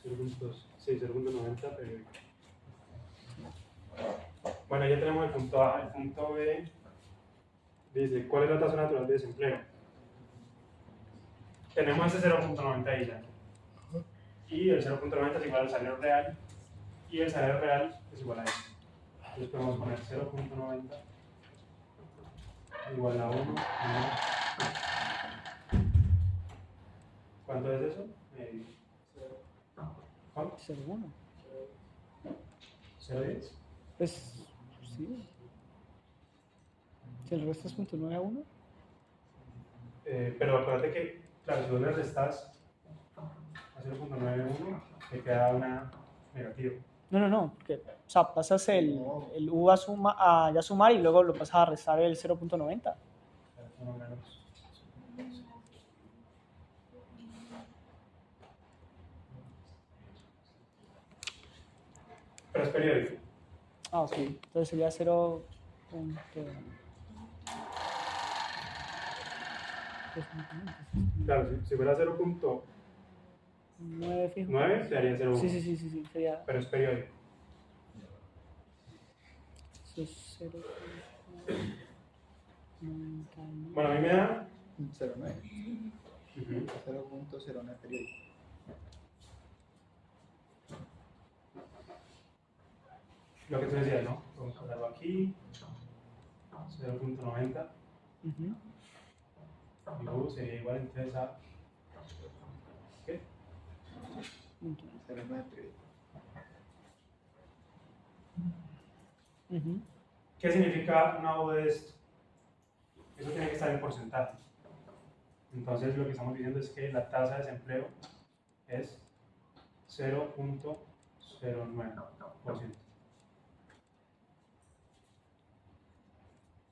0.90 periódico. Bueno, ya tenemos el punto A. El punto B dice, ¿cuál es la tasa natural de desempleo? Tenemos ese 0.90 ahí ya. Y el 0.90 es igual al salario real. Y el salario real es igual a eso. Entonces podemos poner 0.90 igual a 1. ¿Cuánto es eso? ¿Cuánto? 0.1. 0.10. Pues sí. Si el resto es 0.9 a 1. Pero acuérdate que, claro, si vos le restas a 0.91, te queda una negativa. No, porque, o sea, pasas el U a ya sumar y luego lo pasas a restar el 0.90. Uno menos. Pero es periódico. Ah, ok. Entonces sería 0. Claro, si fuera 0.9 9 fijo. te daría 0.1. Sí, sería. Pero es periódico. Eso es 0. Bueno, a mí me da 0.9. 0.09 periódico. lo que tú decías, ¿no? Vamos a ponerlo aquí, 0.90. Y luego sería igual entonces a... ¿qué? 0.9 periódico. ¿Qué significa una U de esto? Eso tiene que estar en porcentaje. Entonces lo que estamos diciendo es que la tasa de desempleo es 0.09%.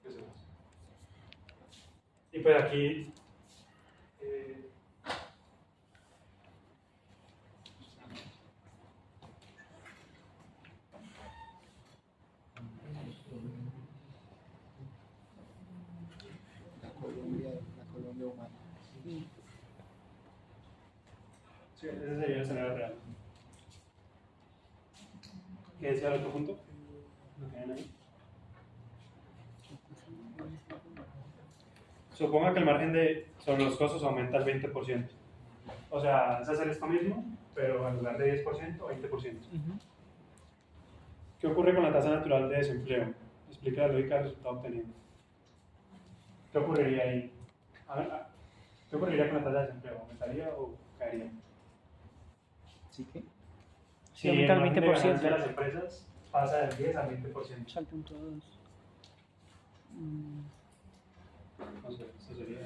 Eso es. Y pues aquí, eh, la Colombia humana. sí, ese sería el escenario real. ¿Qué decía el otro punto? ¿Lo tienen ahí? Suponga que el margen sobre los costos aumenta al 20%. O sea, es hacer esto mismo, pero en lugar de 10%, 20%. ¿Qué ocurre con la tasa natural de desempleo? Explica la lógica del resultado obtenido. ¿Qué ocurriría ahí? ¿Qué ocurriría con la tasa de desempleo? ¿Aumentaría o caería? ¿Sí que? Sí, aumenta el al margen de 20%. ganancia de las empresas pasa del 10 al 20%. O sea, el punto 2. No sé, eso sería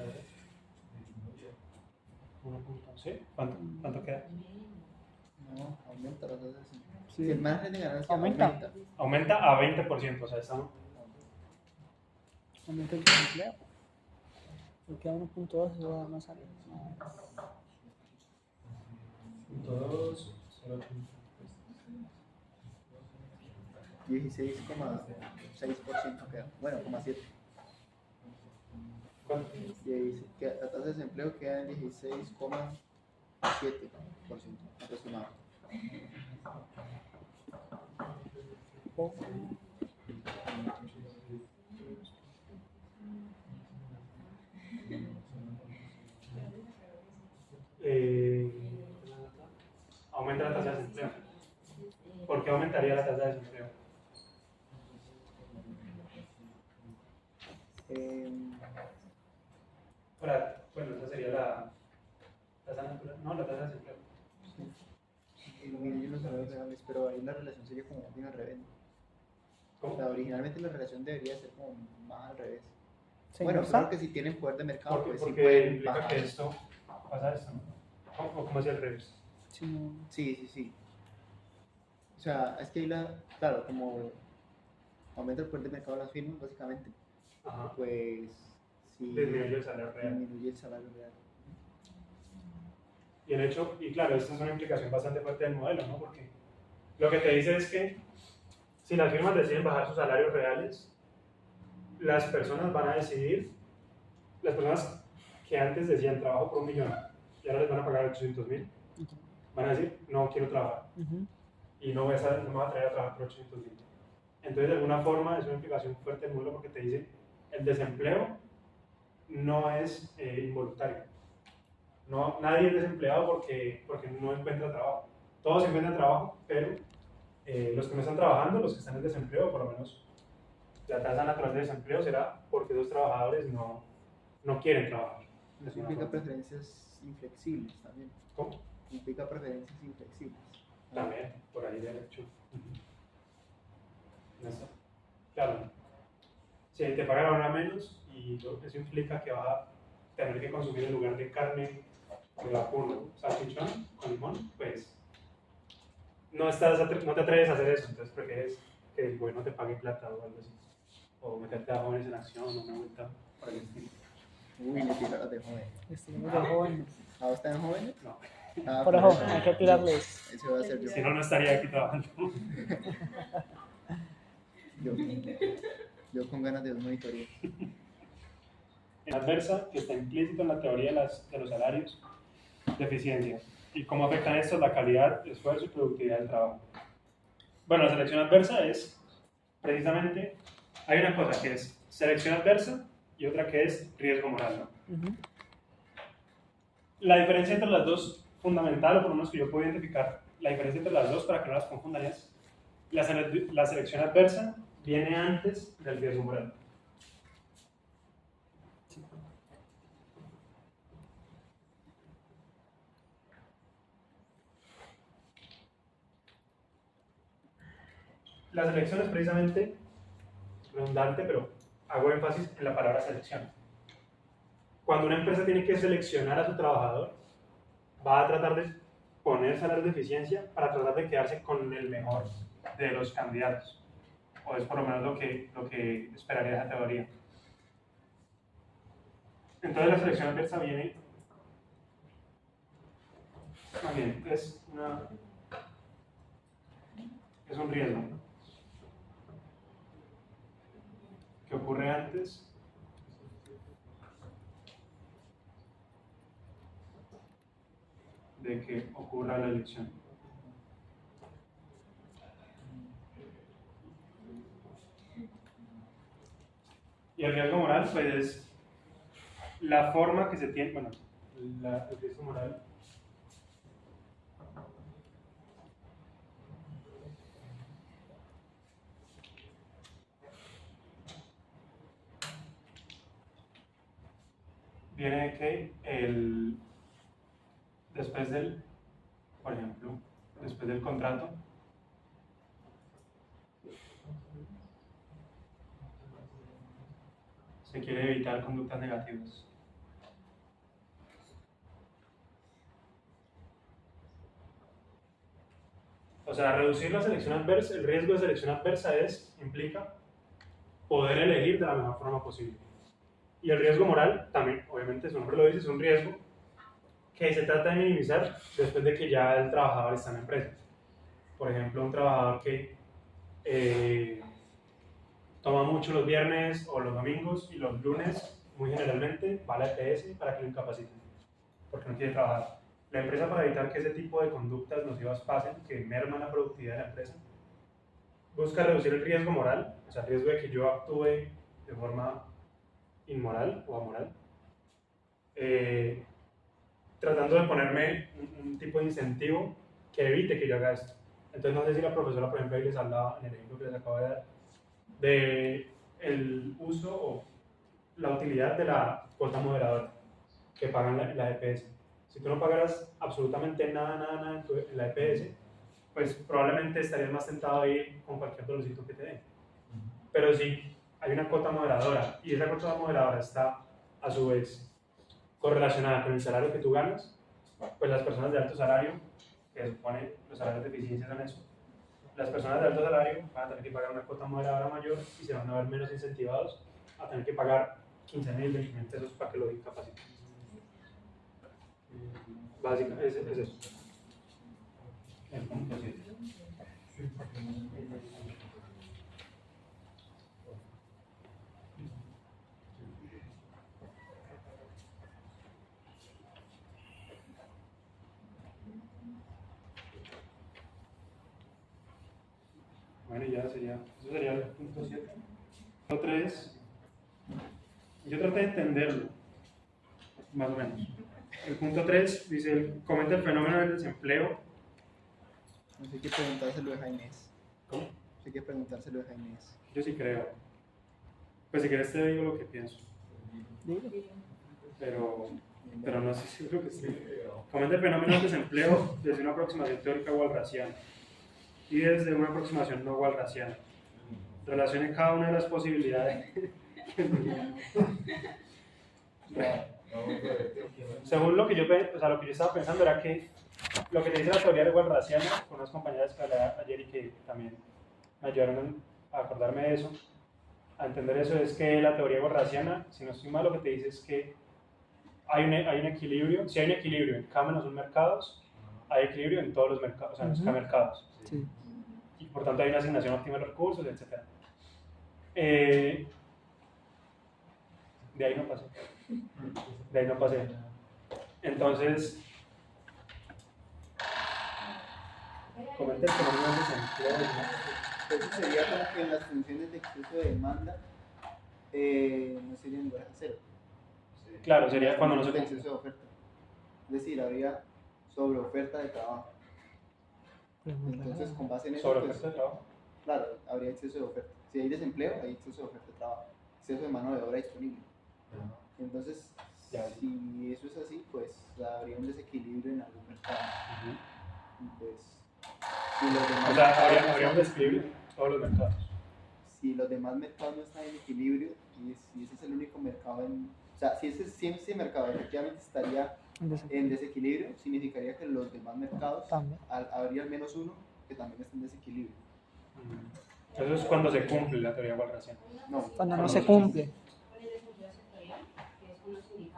1 ¿sí? ¿Cuánto queda? No, aumenta la tasa de desempleo. Sí. El margen de ganancia Aumenta. Aumenta a 20%, o sea, estamos... Aumenta el desempleo. Porque queda 1.2, eso va más arriba. 2, 16,6% queda. Bueno, 0,7. ¿Cuánto? La tasa de desempleo queda en 16,7% aproximado. Aumenta la tasa de desempleo. ¿Por qué aumentaría la tasa de desempleo? Bueno, esa sería la tasa natural. No, la tasa de desempleo. Mire, yo los salarios reales, pero ahí la relación sería como bien al revés. ¿Cómo? O sea, originalmente la relación debería ser como más al revés. ¿Se Bueno, inversa? creo que si tienen poder de mercado, pues sí Porque pueden implica bajar. que esto pasa esto, ¿no? ¿O cómo es el revés? Sí, no. Sí. O sea, es que ahí claro, como aumenta el poder de mercado de las firmas, básicamente, Ajá. pues sí Disminuye el salario real. disminuye el salario real. Y el hecho, y claro, esta es una implicación bastante fuerte del modelo, ¿no? Porque lo que te dice es que si las firmas deciden bajar sus salarios reales, las personas van a decidir, las personas que antes decían trabajo por 1.000.000 y ahora les van a pagar 800.000, van a decir no quiero trabajar y no me voy a traer a trabajar por 800.000. Entonces, de alguna forma, es una implicación fuerte del modelo porque te dice el desempleo no es involuntario. No, nadie es desempleado porque no encuentra trabajo. Todos encuentran trabajo, pero los que no están trabajando, los que están en desempleo, por lo menos la tasa natural de desempleo será porque esos trabajadores no quieren trabajar. Eso implica preferencias inflexibles también. ¿Cómo? Implica preferencias inflexibles. También, por ahí de hecho. Claro. Si te pagan ahora menos y eso implica que vas a tener que consumir en lugar de carne de vacuno, salchichón con limón, pues no te atreves a hacer eso, entonces prefieres que el gobierno te pague plata o algo así. O meterte a jóvenes en acción o una vuelta por el estilo. Uy, le tiraron de joven. Estamos de jóvenes. ¿Ahora están jóvenes? No, Ah, Por pero eso, hay que tirarles. Ese va a ser yo. si no, no estaría aquí trabajando. Yo con ganas de un monitoreo. En adversa, que está implícito en la teoría de los salarios de eficiencia. ¿Y cómo afectan estos la calidad, esfuerzo y productividad del trabajo? Bueno, la selección adversa es precisamente, hay una cosa que es selección adversa y otra que es riesgo moral, ¿no? La diferencia entre las dos, fundamental, o por lo menos que yo puedo identificar, la diferencia entre las dos para que no las confundan es la selección adversa viene antes del riesgo moral. La selección es precisamente redundante, pero hago énfasis en la palabra selección. Cuando una empresa tiene que seleccionar a su trabajador, va a tratar de poner salarios de eficiencia para tratar de quedarse con el mejor de los candidatos. O es por lo menos lo que esperaría esa teoría. Entonces la selección adversa viene, más bien, es un riesgo que ocurre antes de que ocurra la elección. Y el riesgo moral, pues es la forma que se tiene, bueno, el riesgo moral viene de que después del, por ejemplo, después del contrato, se quiere evitar conductas negativas. O sea, reducir la selección adversa, el riesgo de selección adversa implica poder elegir de la mejor forma posible. Y el riesgo moral, también, obviamente su nombre lo dice, es un riesgo que se trata de minimizar después de que ya el trabajador está en la empresa. Por ejemplo, un trabajador que toma mucho los viernes o los domingos y los lunes, muy generalmente, va a la EPS para que lo incapaciten, porque no quiere trabajar. La empresa, para evitar que ese tipo de conductas nocivas pasen, que merman la productividad de la empresa, busca reducir el riesgo moral, o sea, el riesgo de que yo actúe de forma inmoral o amoral, tratando de ponerme un tipo de incentivo que evite que yo haga esto. Entonces, no sé si la profesora, por ejemplo, ahí les hablaba en el ejemplo que les acabo de dar, de el uso o la utilidad de la cuota moderadora que pagan la EPS. Si tú no pagaras absolutamente nada en la EPS, pues probablemente estarías más tentado a ir con cualquier dolorcito que te den. Pero si hay una cuota moderadora y esa cuota moderadora está a su vez correlacionada con el salario que tú ganas, pues las personas de alto salario, que se supone los salarios de eficiencia son eso, las personas de alto salario van a tener que pagar una cuota moderadora mayor y se van a ver menos incentivados a tener que pagar 15.000, 20.000 pesos para que lo incapaciten. Básicamente, es eso. El punto 7. Bueno, ya eso sería el punto 7. Punto 3, yo traté de entenderlo, más o menos. El punto 3 dice, comenta el fenómeno del desempleo. No sé qué preguntárselo de Jainés. ¿Cómo? No sé qué preguntárselo de Jainés. Yo sí creo. Pues si quieres te digo lo que pienso. Pero no sé si es lo que sí. Comenta el fenómeno del desempleo desde una aproximación teórica walrasiana y desde una aproximación no walrasiana. Relacione cada una de las posibilidades. Según lo que yo estaba pensando era que lo que te dice la teoría de walrasiana, con unas compañeras que hablé ayer y que también me ayudaron a acordarme de eso, a entender eso, es que la teoría walrasiana, si no estoy mal, lo que te dice es que hay un equilibrio. Si hay un equilibrio en cada menos un mercados, hay equilibrio en todos los mercados, o sea, en los mercados. Sí. Y por tanto hay una asignación óptima de los recursos, etc. De ahí no pasé. Entonces, comenta el fenómeno del desempleo. Eso sería como que en las funciones de exceso de demanda no serían iguales a cero. Claro, sería cuando no se de exceso de oferta. Es decir, habría sobreoferta de trabajo. Entonces, con base en eso, sobre pues, oferta de trabajo. claro, habría exceso de oferta. Si hay desempleo, hay exceso de oferta de trabajo, exceso de mano de obra disponible. Entonces, si eso es así, pues habría un desequilibrio en algún mercado. Y pues, si los demás O sea, mercados habría un desequilibrio en todos los mercados. si los demás mercados no están en equilibrio, y si ese es el único mercado o sea, si ese mercado efectivamente estaría en desequilibrio, significaría que los demás mercados También. habría al menos uno que también está en desequilibrio. Eso es cuando se cumple la teoría walrasiana. No, Cuando no se cumple. Con el desempleo sectorial, que es con los sindicatos.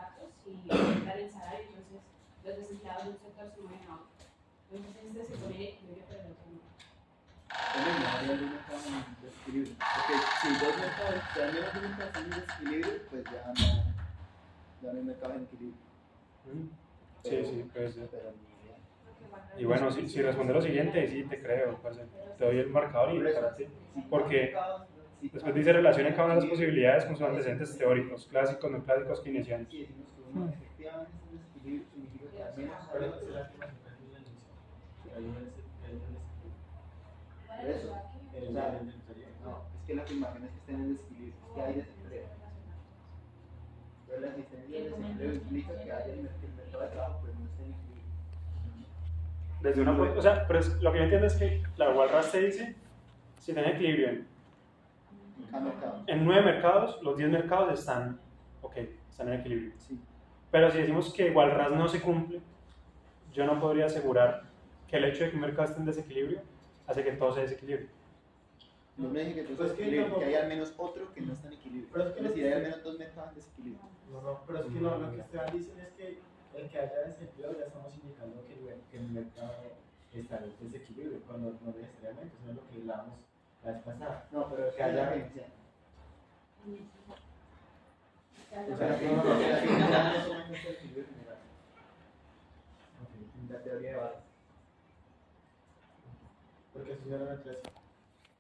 mercados se mueven a otro. Entonces este se pone equilibrio, pero el otro no. Hombre, no hay algún mercado en desequilibrio. Porque si dos mercados, si al menos un mercado está en desequilibrio, pues ya no hay mercado en equilibrio. Sí, sí, puede ser. Pero ni idea. Y bueno, si responde lo siguiente, sí, te creo, parce. Te doy el marcador y para ti. Porque después dice relaciona cada una de las posibilidades con sus antecedentes teóricos, clásicos, no clásicos, keynesianos. Si decimos que uno efectivamente es un desequilibrio, significa que al menos Pero hay no será que más o menos hay un desequilibrio. por eso. En O sea, el desequilibrio. no, es que la afirmación es que estén en desequilibrio, es que hay desempleo. Pero la existencia del desempleo implica que haya el mercado de trabajo, pues no esté en equilibrio. Desde una, o sea, pero lo que yo entiendo es que la Walras te dice, si tiene equilibrio Cada mercado. en 9 mercados, los 10 mercados están, están en equilibrio. Sí. Pero si decimos que Walras no se cumple, yo no podría asegurar que el hecho de que un mercado esté en desequilibrio hace que todo se desequilibre. No me dije que todo Pues está que en equilibrio, tampoco- que hay al menos otro que no está en equilibrio. Pero es que Es decir, hay al menos dos mercados en desequilibrio. No, pero es que lo que Esteban dice es que el que haya desempleo ya estamos indicando que el mercado está en desequilibrio, cuando no necesariamente, eso es lo que hablábamos la vez pasada. No, pero Que haya agencia. O O sea, no, que no, no no. toma en cuenta el equilibrio general. La teoría de base. Porque eso ya era el 13.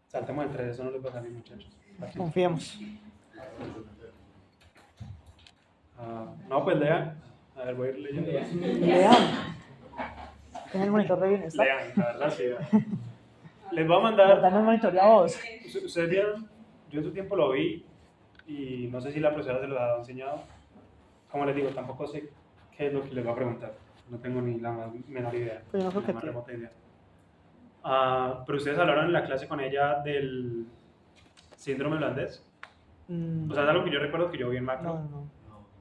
Saltemos el 3, eso no les va a salir, muchachos. Confiemos. No, pues lean. A ver, voy a ir leyendo. Lean. ¿Tiene el monitor de bienestar? Lean, la verdad, sí. Les voy a mandar. Dame el monitor a vos. Ustedes vieron, yo en su tiempo lo vi y no sé si la profesora se lo ha enseñado. Como les digo, tampoco sé qué es lo que les va a preguntar. No tengo ni la menor idea. Pues yo no creo la que más tiene. remota idea. Pero ustedes hablaron en la clase con ella del síndrome holandés. O sea, es algo que yo recuerdo que yo vi en macro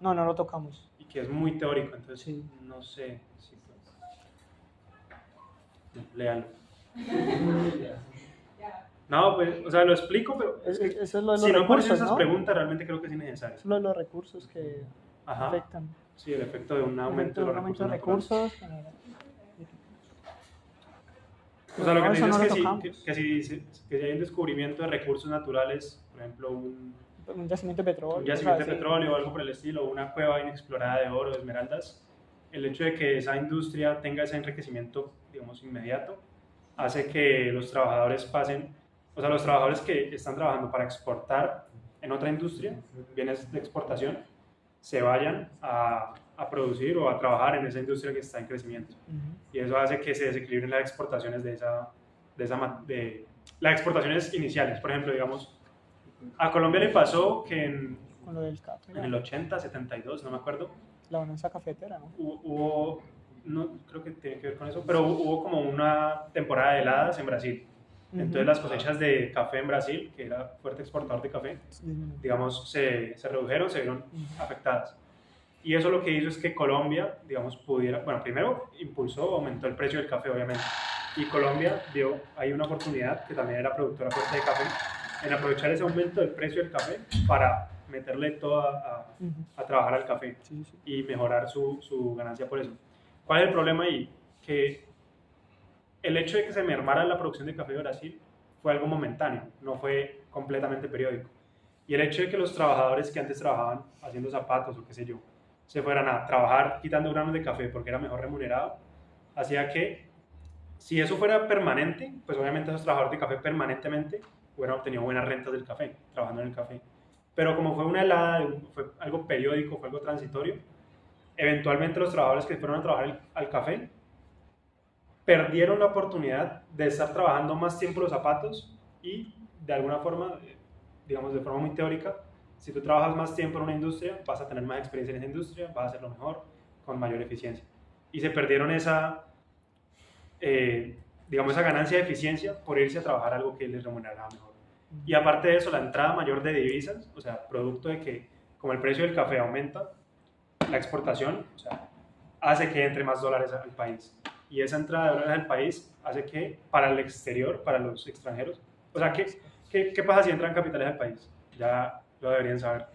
No lo tocamos. y que es muy teórico, entonces Sí. no sé si pues. Léanlo. No, pues, o sea, lo explico, pero Eso es lo de los si no aparecen recursos, esas ¿no? preguntas, realmente creo que es innecesario. Eso es lo de los recursos que Ajá. afectan. Sí, el efecto de un aumento de los Un aumento de recursos naturales. recursos. O sea, lo que No, me eso dice no es lo que tocamos. si hay un descubrimiento de recursos naturales, por ejemplo, Un yacimiento de petróleo. un yacimiento de cosas así. petróleo o algo por el estilo, o una cueva inexplorada de oro, de esmeraldas, el hecho de que esa industria tenga ese enriquecimiento, digamos, inmediato, hace que los trabajadores pasen, o sea, los trabajadores que están trabajando para exportar en otra industria, bienes de exportación, se vayan a producir o a trabajar en esa industria que está en crecimiento. Y eso hace que se desequilibren las exportaciones de las exportaciones iniciales. Por ejemplo, digamos, a Colombia le pasó que Con lo del café. en el 80, 72, no me acuerdo, La bonanza cafetera, ¿no? hubo, no creo que tiene que ver con eso, pero hubo como una temporada de heladas en Brasil. Entonces las cosechas de café en Brasil, que era fuerte exportador de café, digamos, se redujeron, se vieron afectadas. Y eso lo que hizo es que Colombia, digamos, pudiera, bueno, primero impulsó, aumentó el precio del café, obviamente. Y Colombia vio ahí una oportunidad, que también era productora fuerte de café, en aprovechar ese aumento del precio del café para meterle todo a trabajar al café y mejorar su ganancia por eso. ¿Cuál es el problema ahí? Que el hecho de que se mermara la producción de café de Brasil fue algo momentáneo, no fue completamente periódico. Y el hecho de que los trabajadores que antes trabajaban haciendo zapatos o qué sé yo, se fueran a trabajar quitando granos de café porque era mejor remunerado, hacía que si eso fuera permanente, pues obviamente esos trabajadores de café permanentemente hubieran obtenido buenas rentas del café, trabajando en el café. Pero como fue una helada, fue algo periódico, fue algo transitorio, eventualmente los trabajadores que fueron a trabajar al café perdieron la oportunidad de estar trabajando más tiempo los zapatos y de alguna forma, digamos de forma muy teórica, si tú trabajas más tiempo en una industria, vas a tener más experiencia en esa industria, vas a hacerlo mejor, con mayor eficiencia. Y se perdieron esa ganancia de eficiencia por irse a trabajar algo que les remuneraba mejor. Y aparte de eso, la entrada mayor de divisas, o sea, producto de que como el precio del café aumenta, la exportación, o sea, hace que entre más dólares al país. Y esa entrada de dólares al país hace que para el exterior, para los extranjeros, o sea, ¿qué pasa si entran capitales al país? Ya lo deberían saber.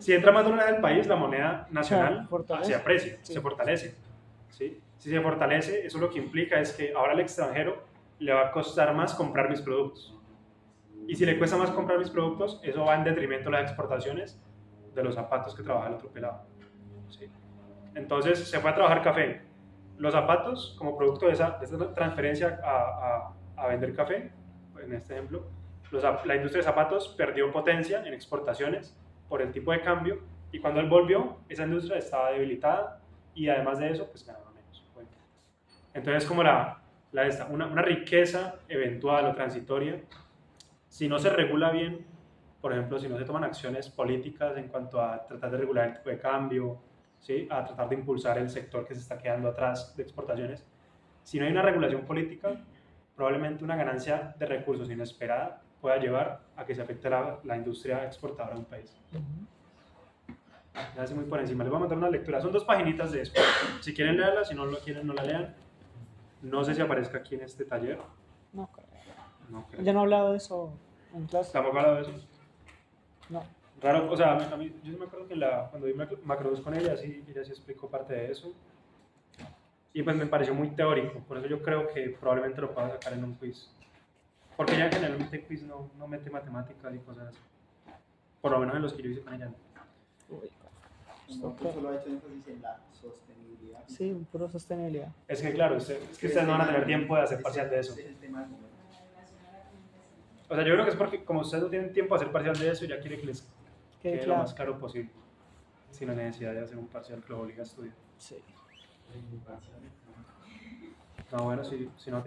si entra más dólares al país, la moneda nacional fortalece. se aprecia, Sí. se fortalece. ¿Sí? Si se fortalece, eso lo que implica es que ahora al extranjero le va a costar más comprar mis productos. Y si le cuesta más comprar mis productos, eso va en detrimento de las exportaciones de los zapatos que trabaja el otro pelado. ¿Sí? Entonces se fue a trabajar café. Los zapatos, como producto de esa transferencia a vender café, en este ejemplo, la industria de zapatos perdió potencia en exportaciones por el tipo de cambio, y cuando él volvió, esa industria estaba debilitada y además de eso, pues ganaba menos. Bueno, entonces, como una riqueza eventual o transitoria, si no se regula bien, por ejemplo, si no se toman acciones políticas en cuanto a tratar de regular el tipo de cambio, ¿sí? A tratar de impulsar el sector que se está quedando atrás de exportaciones, si no hay una regulación política, probablemente una ganancia de recursos inesperada pueda llevar a que se afecte la industria exportadora de un país. Ya hace muy por encima. Les voy a mandar una lectura. Son 2 paginitas de eso. Si quieren leerla, si no lo quieren, no la lean. No sé si aparezca aquí en este taller. No creo. No creo. Ya no he hablado de eso en clase. ¿Tampoco he hablado de eso? No. Raro, o sea, a mí, yo sí me acuerdo que cuando vi Macro2 con ella sí explicó parte de eso. Y pues me pareció muy teórico, por eso yo creo que probablemente lo pueda sacar en un quiz. Porque ella generalmente en quiz no mete matemáticas y cosas así. Por lo menos en los que yo hice con ella. Uy, Nosotros solo ha hecho énfasis en la sostenibilidad. sí, puro sostenibilidad. Es que claro, es que ustedes no van a tener tiempo de hacer parcial de eso. Ese es el tema del momento. O sea, yo creo que es porque como ustedes no tienen tiempo de hacer parcial de eso, ya quiere que les Quede quede lo claro. más claro posible. Sin la necesidad de hacer un parcial que lo obliga a estudiar. Sí. No, bueno, si no